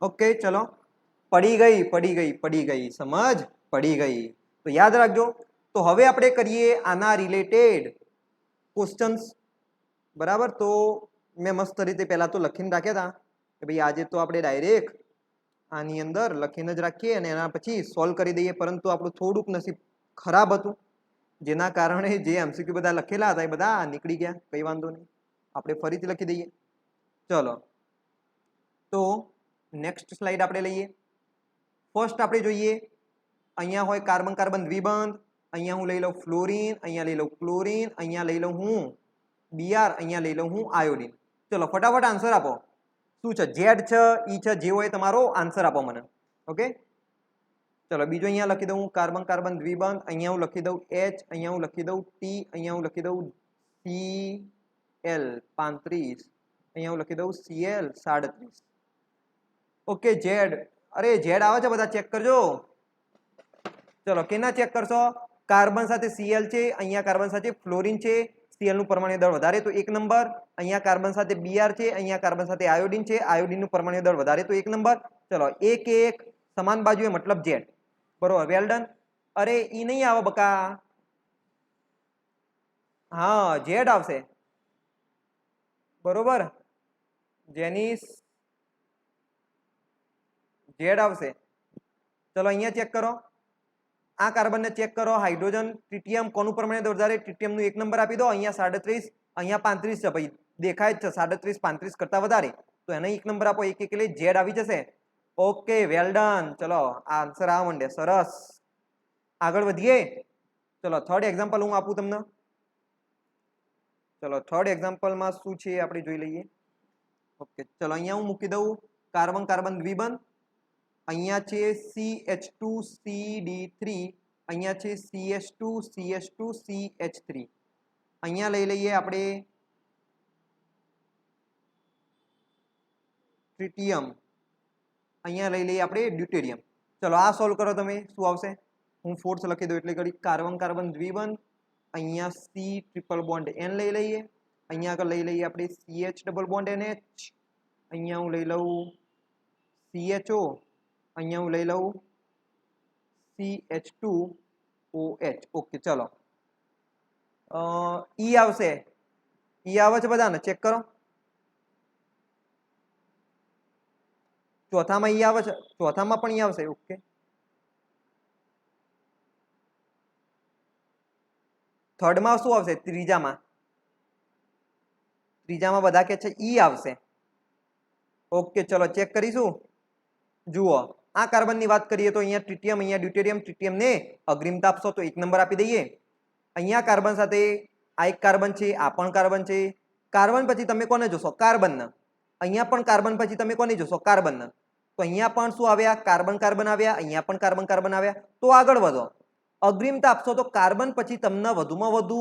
ઓકે, ચલો પડી ગઈ સમજ પડી ગઈ. તો યાદ રાખજો. તો હવે આપણે કરીએ આના રિલેટેડ ક્વેશ્ચન્સ. બરાબર, તો મેં મસ્ત રીતે પહેલા તો લખીને રાખ્યા હતા કે ભાઈ આજે તો આપણે ડાયરેક્ટ આની અંદર લખીને જ રાખીએ અને એના પછી સોલ્વ કરી દઈએ, પરંતુ આપણું થોડુંક નસીબ ખરાબ હતું જેના કારણે જે MCQ બધા લખેલા હતા એ બધા નીકળી ગયા. કંઈ વાંધો નહીં, આપણે ફરીથી લખી દઈએ. ચલો, તો નેક્સ્ટ સ્લાઇડ આપણે લઈએ. ફર્સ્ટ આપણે જોઈએ, અહીંયા હોય કાર્બન કાર્બન દ્વિબંધ, અહીંયા હું લઈ લઉં ફ્લોરિન, અહીંયા લઈ લઉં ક્લોરિન, અહીંયા લઈ લઉં હું Br, અહીંયા લઈ લઉં હું આયોડિન. ચલો ફટાફટ આન્સર આપો. શું છે? ઝેડ છે, ઈ છે, જે હોય તમારો આન્સર આપો મને. ઓકે, ચલો બીજો અહીંયા લખી દઉં કાર્બન કાર્બન દ્વિબંધ, અહીંયા હું લખી દઉં H, અહીંયા હું લખી દઉં T, અહીંયા હું લખી દઉં Cl 35, અહીંયા હું લખી દઉં Cl 37. Okay, Z. અરે ઝેડ આવે છે, બધા ચેક કરજો. ચલો કેના ચેક કરશો? કાર્બન સાથે Cl છે, અહીંયા કાર્બન સાથે ફ્લોરિન છે, Cl નું પરમાણુ દળ વધારે તો 1 નંબર, અહીંયા કાર્બન સાથે Br છે, અહીંયા કાર્બન સાથે આયોડિન છે, આયોડિન નું પરમાણુ દળ વધારે તો 1 નંબર. ચલો એક એક સમાન બાજુએ મતલબ ઝેડ. બરોબર, વેલ ડન. અરે ઈ નહીં આવે બકા, હા ઝેડ આવશે. બરોબર, જેનિસ ઝેડ આવશે. ચલો અહીંયા ચેક કરો, આ કાર્બનને ચેક કરો. હાઇડ્રોજન ટ્રિટિયમ કોનું પરમાણુ દળ વધારે? ટ્રિટિયમનું 1 નંબર આપી દો. અહીંયા 37, અહીંયા 35 છે ભાઈ, દેખાય જ છે 37 35 કરતા વધારે, તો એને 1 નંબર આપો. એક એક એટલે ઝેડ આવી જશે. Okay, well done. ચલો આ આન્સર આવવા માંડે, સરસ. આગળ વધીએ. ચલો થર્ડ એક્ઝામ્પલ હું આપું તમને. ચલો થર્ડ એક્ઝામ્પલમાં શું છે આપણે જોઈ લઈએ. ઓકે, ચલો અહીંયા હું મૂકી દઉં કાર્બન કાર્બન દ્વિબંધ, અહીંયા છે CH2CD3, અહીંયા છે CH2CH2CH3, અહીંયા લઈ લઈએ આપણે ટ્રિટિયમ, અહીંયા લઈ લઈએ આપણે ડ્યુટેરિયમ. ચલો આ સોલ્વ કરો તમે, શું આવશે? હું ફોર્સ લખી દઉં એટલે કરી કાર્બન કાર્બન દ્વિબંધ, અહીંયા C ટ્રિપલ બોન્ડ N લઈ લઈએ, અહીંયા આગળ લઈ લઈએ આપણે CH ડબલ બોન્ડ NH, અહીંયા હું લઈ લઉં CHO, અહીંયા હું લઈ લઉં CH2OH. ઓકે ચલો E આવશે, E આવે છે બધાને ચેક કરો. ચોથામાં E આવે છે, ચોથામાં પણ E આવશે. ઓકે થર્ડમાં શું આવશે? ત્રીજામાં બધા કે છે E આવશે. ઓકે ચલો ચેક કરીશું. જુઓ આ કાર્બનની વાત કરીએ તો અહીંયા ટ્રિટિયમ, અહીંયા ડ્યુટેરિયમ. ટ્રિટિયમને અગ્રિમતા આપશો તો 1 નંબર આપી દઈએ. અહીંયા કાર્બન સાથે આ એક કાર્બન છે, આ પણ કાર્બન છે. કાર્બન પછી તમે કોને જોશો? કાર્બનને. અહીંયા પણ કાર્બન પછી તમે કોને જોશો? કાર્બનને. તો અહીંયા પણ શું આવ્યા? કાર્બન કાર્બન આવ્યા. અહીંયા પણ કાર્બન કાર્બન આવ્યા. તો આગળ વધો. અગ્રિમતા આપશો તો કાર્બન પછી તમને વધુમાં વધુ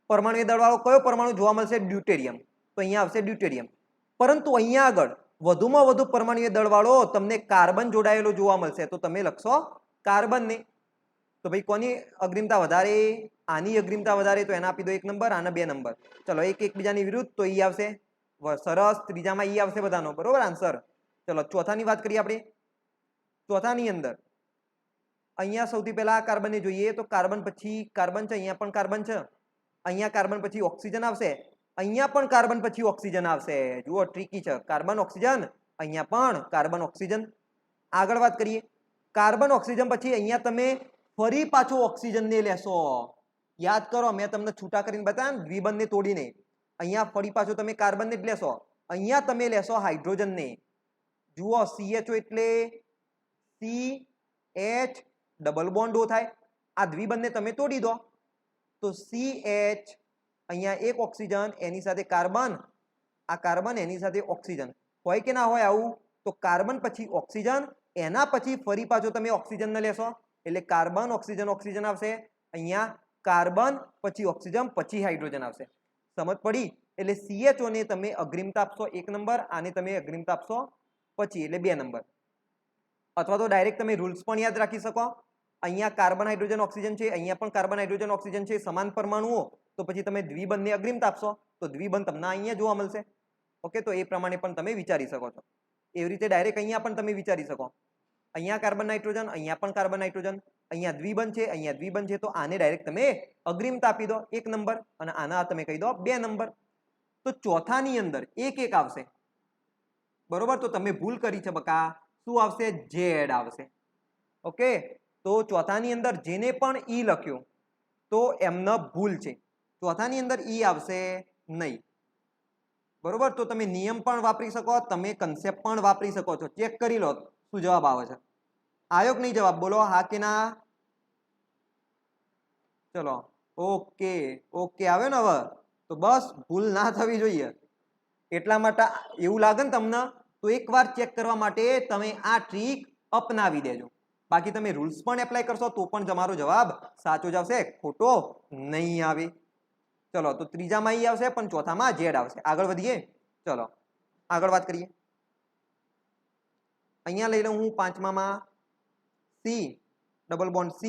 પરમાણુ દળવાળો કયો પરમાણુ જોવા મળશે? ડ્યુટેરિયમ. તો અહીંયા આવશે ડ્યુટેરિયમ. પરંતુ અહીંયા આગળ વધુમાં વધુ પરમાણુ દળવાળો તમને કાર્બન જોડાયેલો જોવા મળશે તો તમે લખશો કાર્બનને. તો ભાઈ કોની અગ્રિમતા વધારે? આની અગ્રિમતા વધારે તો એને આપી દો 1 નંબર, આને 2 નંબર. ચલો એકબીજાની વિરુદ્ધ તો E આવશે. સરસ, ત્રીજામાં E આવશે બધાનો બરોબર આન્સર. ચલો ચોથાની વાત કરીએ આપણે. ચોથાની અંદર અહીંયા સૌથી પહેલા આ કાર્બનને જોઈએ તો કાર્બન પછી કાર્બન છે, અહીંયા પણ કાર્બન છે. અહીંયા કાર્બન પછી ઓક્સિજન આવશે, અહીંયા પણ કાર્બન પછી ઓક્સિજન આવશે. જુઓ ટ્રિકી છે. કાર્બન ઓક્સિજન, અહીંયા પણ કાર્બન ઓક્સિજન. આગળ વાત કરીએ. કાર્બન ઓક્સિજન પછી અહીંયા તમે ફરી પાછો ઓક્સિજનને લેશો. યાદ કરો મેં તમને છૂટા કરીને બતાવ્યા દ્વિબંધને તોડીને. અહીંયા ફરી પાછો તમે કાર્બનને જ લેશો. અહીંયા તમે લેશો હાઇડ્રોજનને. જુઓ CHO એટલે CH ડબલ બોન્ડ O થાય. આ દ્વિબંધને તમે તોડી દો તો CH, અહીંયા એક ઓક્સિજન એની સાથે કાર્બન, આ કાર્બન એની સાથે ઓક્સિજન. હોય કે ના હોય આવું? તો કાર્બન પછી ઓક્સિજન, એના પછી ફરી પાછો તમે ઓક્સિજનને લેશો એટલે કાર્બન ઓક્સિજન ઓક્સિજન આવશે. અહીંયા કાર્બન પછી ઓક્સિજન પછી હાઇડ્રોજન આવશે. સમજ પડી? એટલે CHO ને તમે અગ્રિમતા આપશો 1 નંબર, આને તમે અગ્રિમતા આપશો પછી એટલે 2 નંબર. અથવા તો ડાયરેક્ટ તમે રૂલ્સ પણ યાદ રાખી શકો. અહીંયા કાર્બન હાઇડ્રોજન ઓક્સિજન છે, અહીંયા પણ કાર્બન હાઇડ્રોજન ઓક્સિજન છે, સમાન પરમાણુઓ. તો પછી તમે દ્વિબંધને અગ્રિમતા આપશો તો દ્વિબંધ તમને અહીંયા જોવા મળશે. ઓકે તો એ પ્રમાણે પણ તમે વિચારી શકો છો. એવી રીતે ડાયરેક્ટ અહીંયા પણ તમે વિચારી શકો. અહીંયા કાર્બન નાઇટ્રોજન, અહીંયા પણ કાર્બન નાઇટ્રોજન, અહીંયા દ્વિબંધ છે, અહીંયા દ્વિબંધ છે. તો આને ડાયરેક્ટ તમે અગ્રિમતા આપી દો 1 નંબર અને આના તમે કહી દો 2 નંબર. તો ચોથાની અંદર એક એક આવશે બરોબર. તો તમે ભૂલ કરી છે બકા. શું આવશે? Z આવશે. ઓકે તો ચોથાની અંદર જેને પણ E લખ્યું તો એમને ભૂલ છે. ચોથાની અંદર E આવશે નહીં બરોબર. તો તમે નિયમ પણ વાપરી શકો, તમે કન્સેપ્ટ પણ વાપરી શકો છો. ચેક કરી લો શું જવાબ આવે છે. આવ્યો કે નહીં જવાબ? બોલો હા કે ના. ચલો ઓકે ઓકે આવ્યો ને હવે? તો બસ ભૂલ ના થવી જોઈએ. એટલા માટે એવું લાગે ને તમને તો એકવાર ચેક કરવા માટે તમે આ ટ્રીક અપનાવી દેજો. બાકી તમે રૂલ્સ પણ એપ્લાય કરશો તો પણ તમારો જવાબ સાચો જ આવશે, ખોટો નહીં આવે. ચલો તો ત્રીજામાં E આવશે પણ ચોથામાં Z આવશે. આગળ વધીએ. ચલો આગળ વાત કરીએ. અહીંયા લઈ લઉં હું પાંચમામાં C ડબલ બોન્ડ C,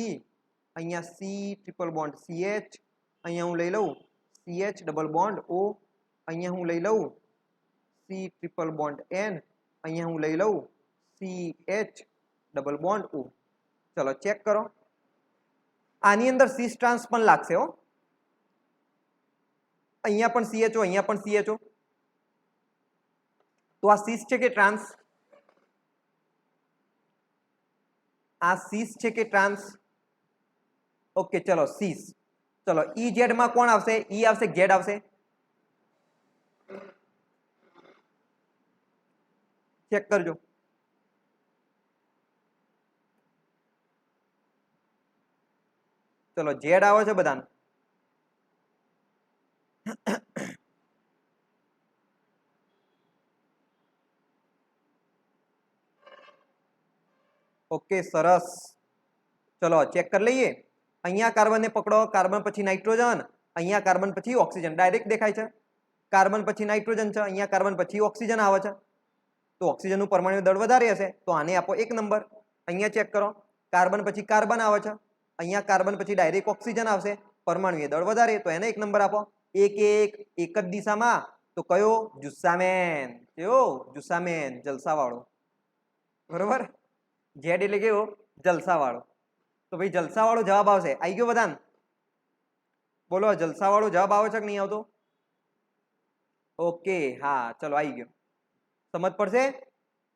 અહીંયા C ટ્રિપલ બોન્ડ CH, અહીંયા હું લઈ લઉં CH ડબલ બોન્ડ O, અહીંયા હું લઈ લઉં C ટ્રિપલ બોન્ડ N, અહીંયા હું લઈ લઉં CH ડબલ બોન્ડ O. ચલો ચેક કરો. આની અંદર સીસ ટ્રાન્સ પણ લાગશે હો. અહીંયા પણ CHO, અહીંયા પણ CHO. તો આ સીસ છે કે ટ્રાન્સ? આ સીસ છે કે ટ્રાન્સ? ઓકે ચલો સીસ. ચલો EZ માં કોણ આવશે? E આવશે Z આવશે? ચેક કરજો. ચલો Z આવે છે બધાને? ઓકે સરસ. ચલો ચેક કરી લઈએ. અહીંયા કાર્બનને પકડો, કાર્બન પછી નાઇટ્રોજન, અહીંયા કાર્બન પછી ઓક્સિજન. ડાયરેક્ટ દેખાય છે. કાર્બન પછી નાઇટ્રોજન છે, અહીંયા કાર્બન પછી ઓક્સિજન આવે છે. તો ઓક્સિજનનું પરમાણુ દળ વધારે હશે તો આને આપો 1 નંબર. અહીંયા ચેક કરો. કાર્બન પછી કાર્બન આવે છે, અહીંયા કાર્બન પછી ડાયરેક્ટ ઓક્સિજન આવશે, પરમાણુ દળ વધારે તો એને 1 નંબર આપો. એક જ દિશામાં, તો કયો? જુસ્સામેન. કેવો? જુસ્સામેન, જલસાવાળો. બરોબર? જેડ એટલે કેવો? જલસાવાળો. તો ભાઈ જલસાવાળો જવાબ આવશે. આવી ગયો બધાને? બોલો, જલસાવાળો જવાબ આવે છે કે નહીં આવતો? ઓકે, હા, ચલો આવી ગયો. સમજ પડશે?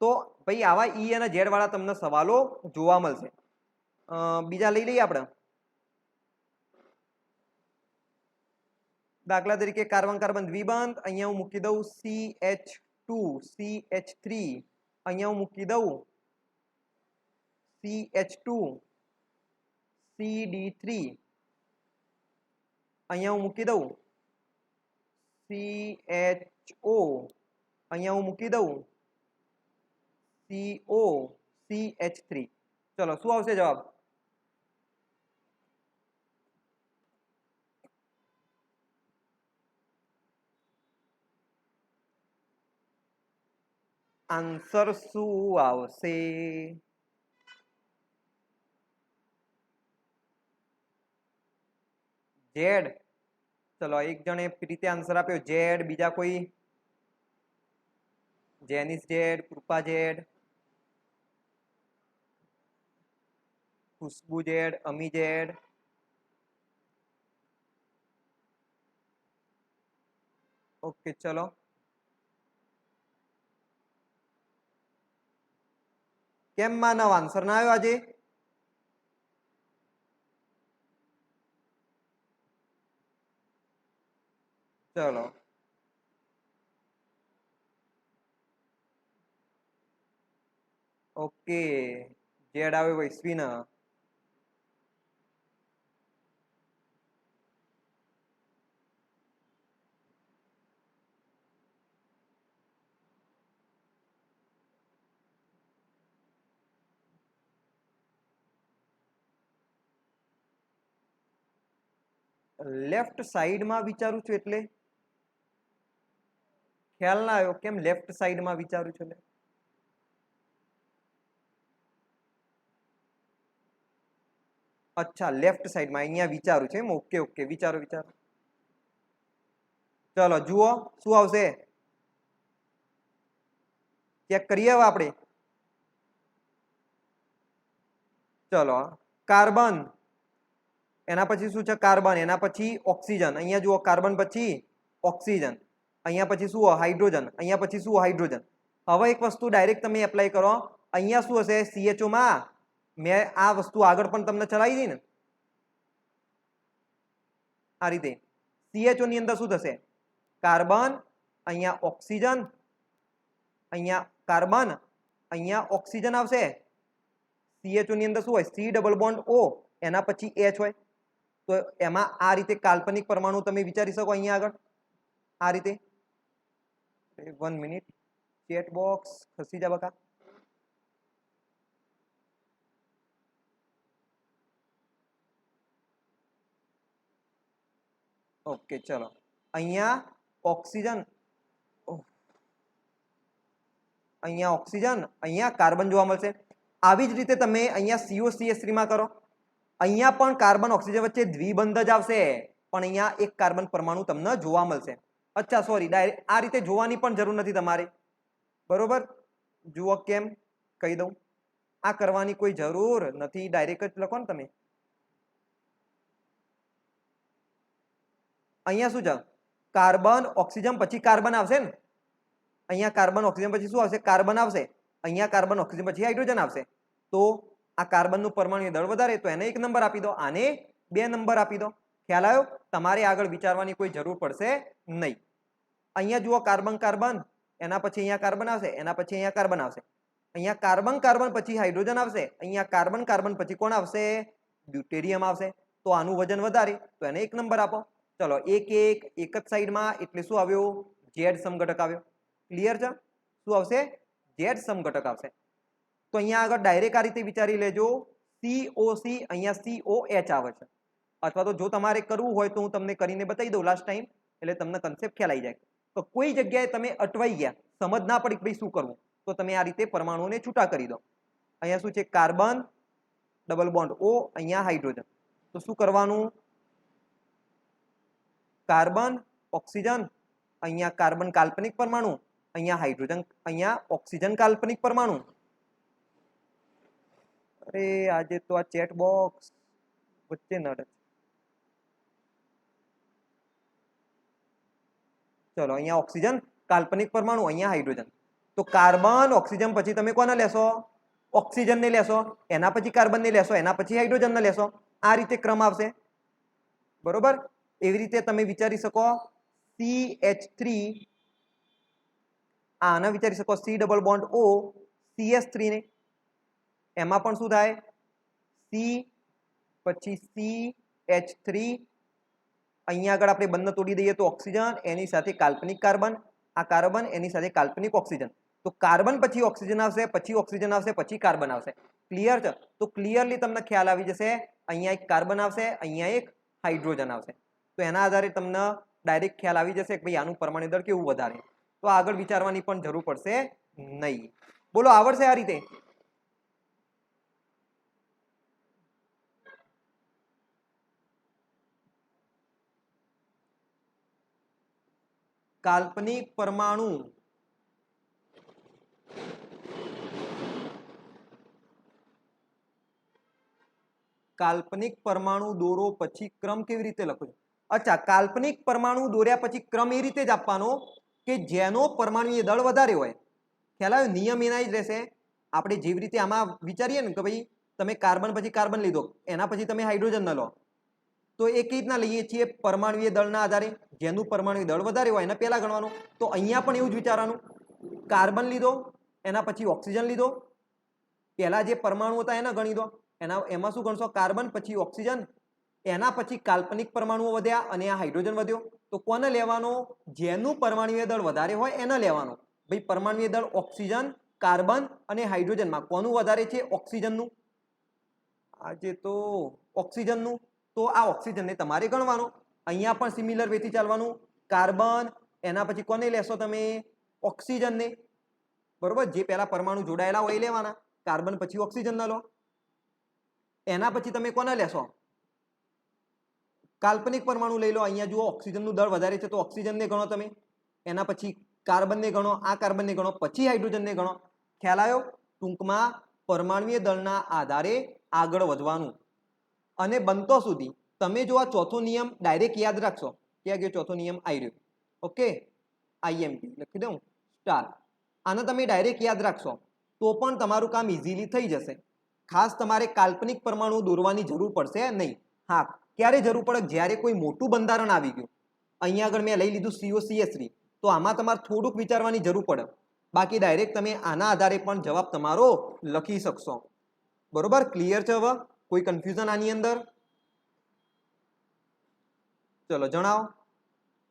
તો ભાઈ આવા ઈ અને ઝેડ વાળા તમને સવાલો જોવા મળશે. બીજા લઈ લઈએ આપણે. દાખલા તરીકે કાર્બન કાર્બન દ્વિબંધ, અહીંયા હું મૂકી દઉં CH2 અહીંયા હું મૂકી દઉં CH2 CD3, અહીંયા હું મૂકી દઉં CHO, અહીંયા હું મૂકી દઉં COCH3. ચલો, શું આવશે જવાબ? આન્સર શું આવશે? ઝેડ. ચલો, એક જણે રીતે આન્સર આપ્યો ઝેડ, બીજા કોઈ? જેનિસ ઝેડ, કૃપા ઝેડ, ખુશ્બુ ઝેડ, અમી ઝેડ. ઓકે, ચલો. કેમ માનવ આન્સર ના આવ્યો આજે? ચલો, ઓકે, ઝેડ આવે વૈશ્વીના. લેફ્ટ સાઈડમાં વિચારું છું એટલે ખ્યાલ ના આવ્યો. કેમ લેફ્ટ સાઈડમાં વિચારું છું? અચ્છા, લેફ્ટ સાઈડમાં અહીંયા વિચારું છે એમ. ઓકે ઓકે, વિચારો વિચારો. ચલો જુઓ શું આવશે, ચેક કરીએ હવે આપણે. ચલો, કાર્બન, એના પછી શું છે? કાર્બન, એના પછી ઓક્સિજન. અહીંયા જુઓ, કાર્બન પછી ઓક્સિજન, અહીંયા પછી શું? હાઇડ્રોજન, અહીંયા પછી શું? હાઇડ્રોજન. હવે એક વસ્તુ ડાયરેક્ટ તમે એપ્લાય કરો. અહીંયા શું હશે? CHO માં મેં આ વસ્તુ આગળ પણ તમને ચલાવી દી ને આ રીતે. CHO ની અંદર શું થશે? કાર્બન, અહીંયા ઓક્સિજન, અહીંયા કાર્બન, અહીંયા ઓક્સિજન આવશે. CHO ની અંદર શું હોય? C ડબલ બોન્ડ O, એના પછી H હોય. તો એમાં આ રીતે કાલ્પનિક પરમાણુ તમે વિચારી શકો અહીંયા આગળ આ રીતે. 1 મિનિટ, ચેટ બોક્સ ખસી જા બકા. ઓકે, ચલો, અહીંયા ઓક્સિજન, અહીંયા ઓક્સિજન, અહીંયા કાર્બન જોવા મળશે. આવી જ રીતે તમે અહીંયા COCH3 માં કરો. અહીંયા પણ કાર્બન ઓક્સિજન વચ્ચે દ્વિબંધ જ આવશે, પણ અહીંયા એક કાર્બન પરમાણુ તમને જોવા મળશે. અચ્છા, સોરી, ડાયરેક્ટ આ રીતે જોવાની પણ જરૂર નથી તમારે. બરોબર? જુઓ કેમ કહી દઉં. આ કરવાની કોઈ જરૂર નથી, ડાયરેક્ટ જ લખો ને તમે. અહીંયા શું છે? કાર્બન ઓક્સિજન પછી કાર્બન આવશે ને. અહીંયા કાર્બન ઓક્સિજન પછી શું આવશે? કાર્બન આવશે. અહીંયા કાર્બન ઓક્સિજન પછી હાઇડ્રોજન આવશે. તો આ કાર્બનનું પરમાણુ દળ વધારે, તો એને 1 નંબર આપી દો, આને 2 નંબર આપી દો. ખ્યાલ આવ્યો? તમારે આગળ વિચારવાની કોઈ જરૂર પડશે નહીં. અહીંયા જુઓ, કાર્બન કાર્બન, એના પછી અહીંયા કાર્બન આવશે, એના પછી અહીંયા કાર્બન આવશે. અહીંયા કાર્બન કાર્બન પછી હાઇડ્રોજન આવશે. અહીંયા કાર્બન કાર્બન પછી કોણ આવશે? ડ્યુટેરિયમ આવશે. તો આનું વજન વધારે, તો એને 1 નંબર આપો. ચલો, એક જ સાઈડમાં, એટલે શું આવ્યો? ઝેડ સમઘટક આવ્યો. ક્લિયર છે? શું આવશે? ઝેડ સમઘટક આવશે. તો અહીંયા આગળ ડાયરેક્ટ આ રીતે વિચારી લેજો, COC, અહીંયા COH આવે છે. અથવા તો જો તમારે કરવું હોય તો હું તમને કરીને બતાવી દઉં લાસ્ટ ટાઈમ, એટલે તમને કન્સેપ્ટ ખ્યાલ આવી જાય. તો કોઈ જગ્યાએ તમે અટવાઈ ગયા, સમજ ના પડી કે ભાઈ શું કરવું, તો તમે આ રીતે પરમાણુઓને છૂટા કરી દો. અહીંયા શું છે? કાર્બન ડબલ બોન્ડ O, અહીંયા હાઇડ્રોજન. તો શું કરવાનું? કાર્બન ઓક્સિજન, અહીંયા કાર્બન કાલ્પનિક પરમાણુ, અહીંયા હાઇડ્રોજન, અહીંયા ઓક્સિજન કાલ્પનિક પરમાણુ. અરે આજે તો આ ચેટ બોક્સ વચ્ચે નડે. ચલો અહીંયા ઓક્સિજન કાલ્પનિક પરમાણુ, અહીંયા હાઇડ્રોજન. તો કાર્બન ઓક્સિજન પછી તમે કોને લેશો? ઓક્સિજન ને લેશો, એના પછી કાર્બન ને લેશો, એના પછી હાઇડ્રોજન ને લેશો. આ રીતે ક્રમ આવશે, બરોબર. એવી રીતે તમે વિચારી શકો CH3, આને વિચારી શકો C double bond O CS3 ને. એમાં પણ શું થાય? C પછી CH3, અહીંયા આગળ આપણે બંને તોડી દઈએ તો ઓક્સિજન, એની સાથે કાલ્પનિક કાર્બન, આ કાર્બન એની સાથે કાલ્પનિક ઓક્સિજન. તો કાર્બન પછી ઓક્સિજન આવશે, પછી ઓક્સિજન આવશે, પછી કાર્બન આવશે. ક્લિયર છે? તો ક્લિયરલી તમને ખ્યાલ આવી જશે. અહીંયા એક કાર્બન આવશે, અહીંયા એક હાઇડ્રોજન આવશે. તો એના આધારે તમને ડાયરેક્ટ ખ્યાલ આવી જશે કે ભાઈ આનું પરમાણુ દળ કેવું વધારે. તો આગળ વિચારવાની પણ જરૂર પડશે નહીં. બોલો, આવડશે આ રીતે? કાલ્પનિક પરમાણુ દોરો પછી ક્રમ કેવી રીતે લખો છો? અચ્છા, કાલ્પનિક પરમાણુ દોર્યા પછી ક્રમ એ રીતે જ આપવાનો કે જેનો પરમાણુય દળ વધારે હોય. ખ્યાલ આવ્યો? નિયમ એના જ રહેશે. આપણે જેવી રીતે આમાં વિચારીએ ને કે ભાઈ તમે કાર્બન પછી કાર્બન લીધો, એના પછી તમે હાઇડ્રોજન ન લો, તો એ કઈ રીતના લઈએ છીએ? પરમાણુય દળના આધારે. જેનું પરમાણુય દળ વધારે હોય એને પહેલા ગણવાનું. તો અહીંયા પણ એવું જ વિચારવાનું. કાર્બન લીધો, એના પછી ઓક્સિજન લીધો, પહેલા જે પરમાણુ હતા એને ગણી દો. એમાં શું ગણશો? કાર્બન પછી ઓક્સિજન, એના પછી કાલ્પનિક પરમાણુઓ વધ્યા અને આ હાઇડ્રોજન વધ્યો. તો કોને લેવાનો? જેનું પરમાણુય દળ વધારે હોય એને લેવાનો. ભાઈ પરમાણુય દળ ઓક્સિજન, કાર્બન અને હાઇડ્રોજનમાં કોનું વધારે છે? ઓક્સિજનનું. આજે તો ઓક્સિજનનું. તો આ ઓક્સિજનને તમારે ગણવાનો. અહીંયા પણ સિમિલર વેથી ચાલવાનું. કાર્બન, એના પછી કોને લેશો તમે? ઓક્સિજનને. બરોબર, જે પહેલા પરમાણુ જોડાયેલા હોય એ લેવાના. કાર્બન પછી ઓક્સિજન ના લો. એના પછી તમે કોને લેશો? કાલ્પનિક પરમાણુ લઈ લો. અહીંયા જુઓ ઓક્સિજનનું દળ વધારે છે તો ઓક્સિજનને ગણો તમે. એના પછી કાર્બનને ગણો, આ કાર્બનને ગણો, પછી હાઇડ્રોજનને ગણો. ખ્યાલ આવ્યો? ટૂંકમાં પરમાણુય દળના આધારે આગળ વધવાનું. અને બનતો સુધી તમે જો આ ચોથો નિયમ ડાયરેક્ટ યાદ રાખશો. ક્યાં ગયો ચોથો નિયમ? આવી રહ્યો. ઓકે, આઈએમપી લખી દઉં સ્ટાર. આને તમે ડાયરેક્ટ યાદ રાખશો તો પણ તમારું કામ ઇઝીલી થઈ જશે. ખાસ તમારે કાલ્પનિક પરમાણુ દોરવાની જરૂર પડશે નહીં. હા, ક્યારે જરૂર પડે? જ્યારે કોઈ મોટું બંધારણ આવી ગયું. અહીંયા આગળ મેં લઈ લીધું COCH3, તો આમાં તમારે થોડુંક વિચારવાની જરૂર પડે. બાકી ડાયરેક્ટ તમે આના આધારે પણ જવાબ તમારો લખી શકશો. બરોબર, ક્લિયર છે? હવે કોઈ કન્ફ્યુઝન આની અંદર? ચલો જણાવો,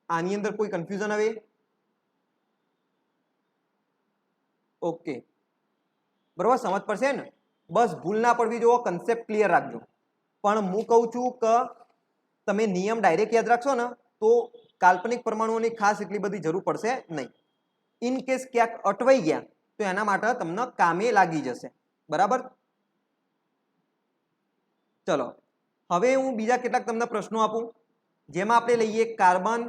આની અંદર કોઈ કન્ફ્યુઝન હવે? ઓકે, બરોબર, સમજ પડશે ને? બસ ભૂલ ના પડવી જોઈએ, કન્સેપ્ટ ક્લિયર રાખજો. પણ હું કહું છું કે તમે નિયમ ડાયરેક્ટ યાદ રાખશો ને તો કાલ્પનિક પરમાણુઓની ખાસ એટલી બધી જરૂર પડશે નહીં. ઇન કેસ ક્યાંક અટવાઈ ગયા તો એના માટે તમને કામે લાગી જશે. બરાબર? ચલો હવે હું બીજા કેટલાક તમને પ્રશ્નો આપું, જેમાં આપણે લઈએ carbon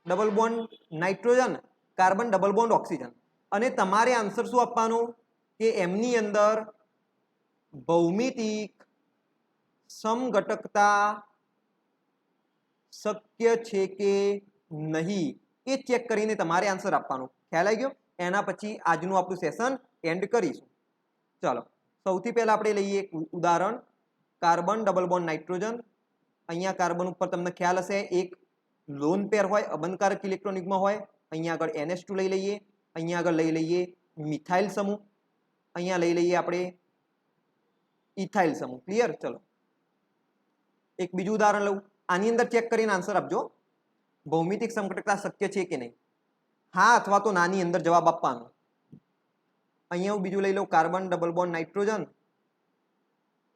double bond nitrogen, carbon double bond oxygen. અને તમારે આન્સર શું આપવાનું કે એમની અંદર ભૌમિતિક સમઘટકતા શક્ય છે કે નહીં એ ચેક કરીને તમારે આન્સર આપવાનું. ખ્યાલ આવી ગયો? એના પછી આજનું આપણું સેશન એન્ડ કરીશું. ચાલો સૌથી પહેલા આપણે લઈએ એક ઉદાહરણ, કાર્બન ડબલ બોન્ડ નાઇટ્રોજન. અહીંયા કાર્બન ઉપર તમને ખ્યાલ હશે એક લોન પેર હોય, અબંધકારક ઇલેક્ટ્રોનિકમાં હોય. અહીંયા આગળ NH2 લઈ લઈએ, અહીંયા આગળ લઈ લઈએ મિથાઇલ સમૂહ, અહીંયા લઈ લઈએ આપણે ઇથાઇલ સમૂહ. ક્લિયર? ચલો એક બીજું ઉદાહરણ લઉં. આની અંદર ચેક કરીને આન્સર આપજો. ભૌમિતિક સમઘટકતા શક્ય છે કે નહીં? હા અથવા તો નાની અંદર જવાબ આપવાનો. અહીંયા હું બીજું લઈ લઉં કાર્બન ડબલ બોન્ડ નાઇટ્રોજન,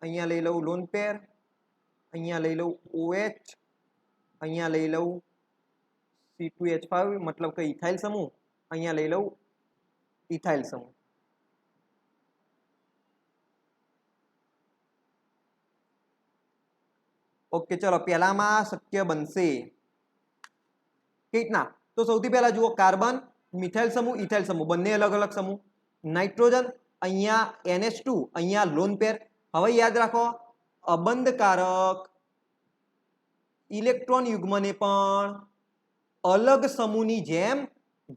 અહીંયા લઈ લઉં લોન પેર, અહીંયા લઈ લઉં OH, અહીંયા લઈ લઉં C2H5 મતલબ કે ઇથાઇલ સમૂહ, અહીંયા લઈ લઉં ઇથાઇલ સમૂહ. ઓકે, ચલો પહેલામાં શક્ય બનશે કેવી રીતના? તો સૌથી પહેલા જુઓ, કાર્બન મિથાઇલ સમૂહ ઇથાઇલ સમૂહ બંને અલગ અલગ સમૂહ, નાઇટ્રોજન અહીંયા NH2 અહીંયા લોન પેર. હવે યાદ રાખો, અબંધકારક ઇલેક્ટ્રોન યુગ્મને પણ અલગ સમૂહની જેમ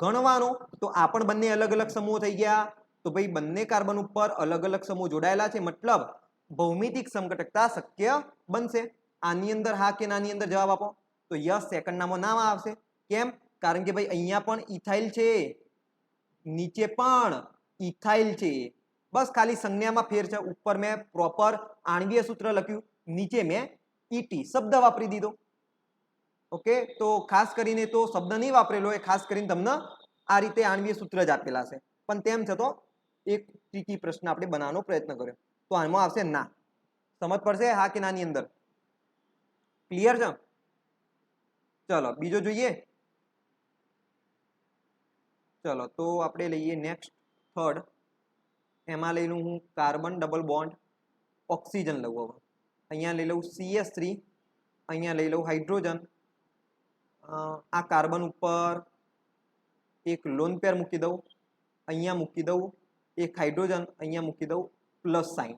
ગણવાનો. તો આ પણ બંને અલગ અલગ સમૂહ થઈ ગયા. તો ભાઈ બંને કાર્બન ઉપર અલગ અલગ સમૂહ જોડાયેલા છે, મતલબ ભૌમિતિક સમઘટકતા શક્ય બનશે. આની અંદર હા કે નાની અંદર જવાબ આપો. તો યસ સેકન્ડનામાં નામ આવશે. કેમ? કારણ કે ભાઈ અહીંયા પણ ઇથાઇલ છે, નીચે પણ ઇથાઇલ છે. બસ ખાલી સંજ્ઞામાં ફેર છે. ઉપર મેં પ્રોપર આણ્વીય સૂત્ર લખ્યું, નીચે મેં ઈટી શબ્દ વાપરી દીધો. ઓકે, તો ખાસ કરીને તો શબ્દ નહીં વાપરેલો હોય, ખાસ કરીને તમને આ રીતે આણ્વીય સૂત્ર જ આપેલા છે. પણ તેમ છતાં એક ટ્રીકી પ્રશ્ન આપણે બનાવવાનો પ્રયત્ન કર્યો. તો આમાં આવશે ના. સમજ પડશે હા કે નાની અંદર? ક્લિયર છે? ચલો બીજો જોઈએ. ચલો તો આપણે લઈએ નેક્સ્ટ થર્ડ. એમાં લઈ લઉં હું કાર્બન ડબલ બોન્ડ ઓક્સિજન લઉં. હવે અહીંયા લઈ લઉં CH3, અહીંયા લઈ લઉં હાઇડ્રોજન. આ કાર્બન ઉપર એક લોન પેર મૂકી દઉં, અહીંયા મૂકી દઉં એક હાઇડ્રોજન, અહીંયા મૂકી દઉં પ્લસ સાઇન.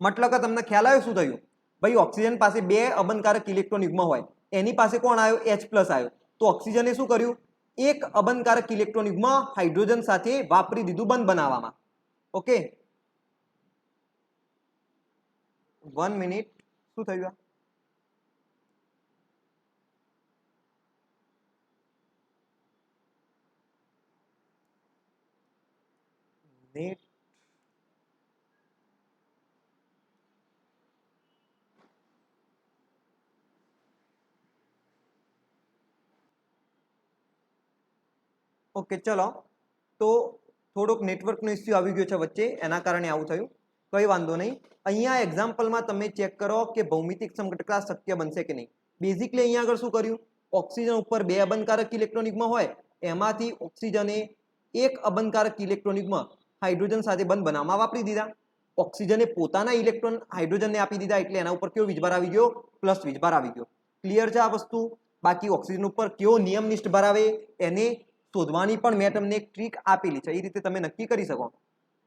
મતલબ કે તમને ખ્યાલ આવ્યો શું થયું? ભાઈ ઓક્સિજન પાસે બે અબંધકારક ઇલેક્ટ્રોન યુગ્મ હોય, એની પાસે કોણ આવ્યો? H+ આવ્યો. તો ઓક્સિજને શું કર્યું? એક અબંધકારક ઇલેક્ટ્રોન યુગ્મ હાઇડ્રોજન સાથે વાપરી દીધું બંધ બનાવવામાં. Okay, 1 minute. શું થયું? Net okay. ચલો તો થોડોક નેટવર્કનો ઇસ્યુ આવી ગયો છે વચ્ચે, એના કારણે આવું થયું. કંઈ વાંધો નહીં. અહીંયા એક્ઝામ્પલમાં તમે ચેક કરો કે ભૌમિતિક સમઘટકતા શક્ય બનશે કે નહીં. બેઝિકલી અહીંયા આગળ શું કર્યું? ઓક્સિજન ઉપર બે અબંધકારક ઇલેક્ટ્રોન યુગ્મ હોય, એમાંથી ઓક્સિજને એક અબંધકારક ઇલેક્ટ્રોન યુગ્મ હાઇડ્રોજન સાથે બંધ બનાવવામાં વાપરી દીધા. ઓક્સિજને પોતાના ઇલેક્ટ્રોન હાઇડ્રોજનને આપી દીધા, એટલે એના ઉપર કેવો વીજભાર આવી ગયો? પ્લસ વીજભાર આવી ગયો. ક્લિયર છે આ વસ્તુ? બાકી ઓક્સિજન ઉપર કેવો નિયમનિષ્ઠ ભાર આવે એને શોધવાની પણ મેં તમને એક ટ્રીક આપેલી છે, એ રીતે તમે નક્કી કરી શકો.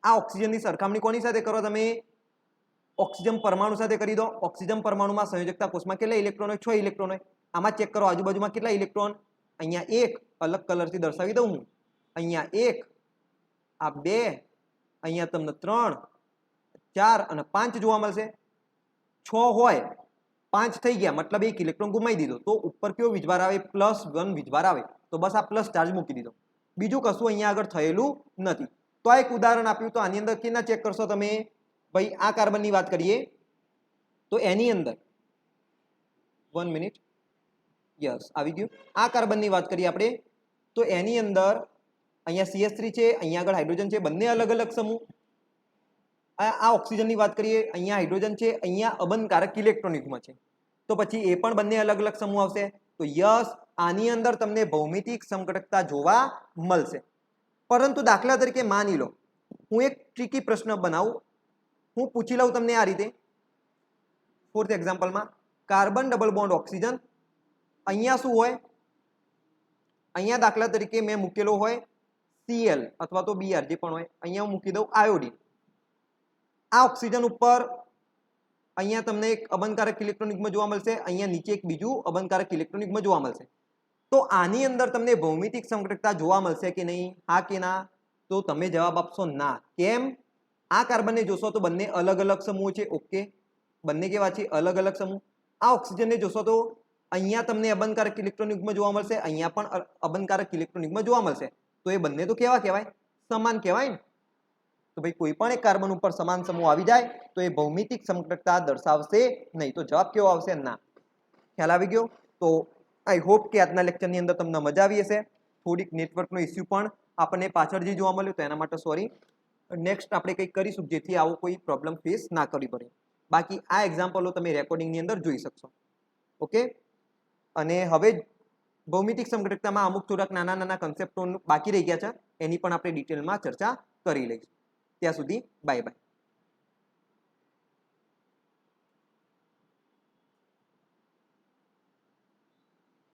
આ ઓક્સિજનની સરખામણી કોની સાથે કરો? તમે ઓક્સિજન પરમાણુ સાથે કરી દો. ઓક્સિજન પરમાણુમાં સંયોજકતા કોષમાં કેટલા ઇલેક્ટ્રોન હોય? 6 ઇલેક્ટ્રોન હોય. આમાં ચેક કરો આજુબાજુમાં કેટલા ઇલેક્ટ્રોન? અહીંયા એક, અલગ કલરથી દર્શાવી દઉં હું. અહીંયા એક, આ બે, અહીંયા તમને 3, 4 અને 5 જોવા મળશે. 6 હોય, 5 થઈ ગયા, મતલબ એક ઇલેક્ટ્રોન ગુમાવી દીધો. તો ઉપર કેવો વીજભાર આવે? +1 વીજભાર આવે. તો બસ આ પ્લસ ચાર્જ મૂકી દીધો. બીજું કશું અહીંયા આગળ થયેલું નથી. તો આ એક ઉદાહરણ આપ્યું. તો આની અંદર કેના ચેક કરશો તમે? ભાઈ આ કાર્બનની વાત કરીએ તો એની અંદર 1 મિનિટ. યસ આવી ગયું. આ કાર્બનની વાત કરીએ આપણે તો એની અંદર અહીંયા CH3 છે, અહીંયા આગળ હાઇડ્રોજન છે, બંને અલગ અલગ સમૂહ. આ ઓક્સિજનની વાત કરીએ, અહીંયા હાઇડ્રોજન છે, અહીંયા અબંધકારક ઇલેક્ટ્રોન યુગ્મ છે. તો પછી એ પણ બંને અલગ અલગ સમૂહ આવશે. તો યસ આની અંદર તમને ભૌમિતિક સમઘટકતા જોવા મળશે. પરંતુ દાખલા તરીકે માની લો હું એક ટ્રીકી પ્રશ્ન બનાવું, હું પૂછી લઉં તમને આ રીતે. 4th એક્ઝામ્પલમાં કાર્બન ડબલ બોન્ડ ઓક્સિજન, અહીંયા શું હોય? અહીંયા દાખલા તરીકે મેં મૂકેલો હોય Cl અથવા તો Br જે પણ હોય, અહીંયા હું મૂકી દઉં આયોડિન. આ ઓક્સિજન ઉપર અહીંયા તમને એક અબંધકારક ઇલેક્ટ્રોન યુગ્મ જોવા મળશે, અહીંયા નીચે એક બીજું અબંધકારક ઇલેક્ટ્રોન યુગ્મ જોવા મળશે. તો આની અંદર તમને ભૌમિતિક સમઘટકતા જોવા મળશે કે નહીં? હા કે ના? તો તમે જવાબ આપશો ના. કેમ? આ કાર્બનને જોશો તો બંને અલગ અલગ સમૂહ છે. ઓકે, બંને કેવા છે? અલગ અલગ સમૂહ. આ ઓક્સિજનને જોશો તો અહીંયા તમને અબંધકારક ઇલેક્ટ્રોન યુગ્મ જોવા મળશે, અહીંયા પણ અબંધકારક ઇલેક્ટ્રોન યુગ્મ જોવા મળશે. તો એ બંને તો કેવા કહેવાય? સમાન કહેવાય ને. તો ભાઈ કોઈ પણ એક કાર્બન ઉપર સમાન સમૂહ આવી જાય તો એ ભૌમિતિક સમઘટકતા દર્શાવશે નહીં. તો જવાબ કેવો આવશે? ના. ખ્યાલ આવી ગયો? તો આઈ હોપ કે આજના લેક્ચરની અંદર તમને મજા આવી હશે. થોડીક નેટવર્કનો ઇસ્યુ પણ આપણને પાછળ જે જોવા મળ્યું તો એના માટે સોરી. નેક્સ્ટ આપણે કંઈક કરીશું જેથી આવો કોઈ પ્રોબ્લેમ ફેસ ના કરવી પડે. બાકી આ એક્ઝામ્પલો તમે રેકોર્ડિંગની અંદર જોઈ શકશો. ઓકે, અને હવે ભૌમિતિક સમઘટકતામાં અમુક થોડાક નાના નાના કન્સેપ્ટો બાકી રહી ગયા છે, એની પણ આપણે ડિટેલમાં ચર્ચા કરી લઈશું. ત્યાં સુધી બાય બાય.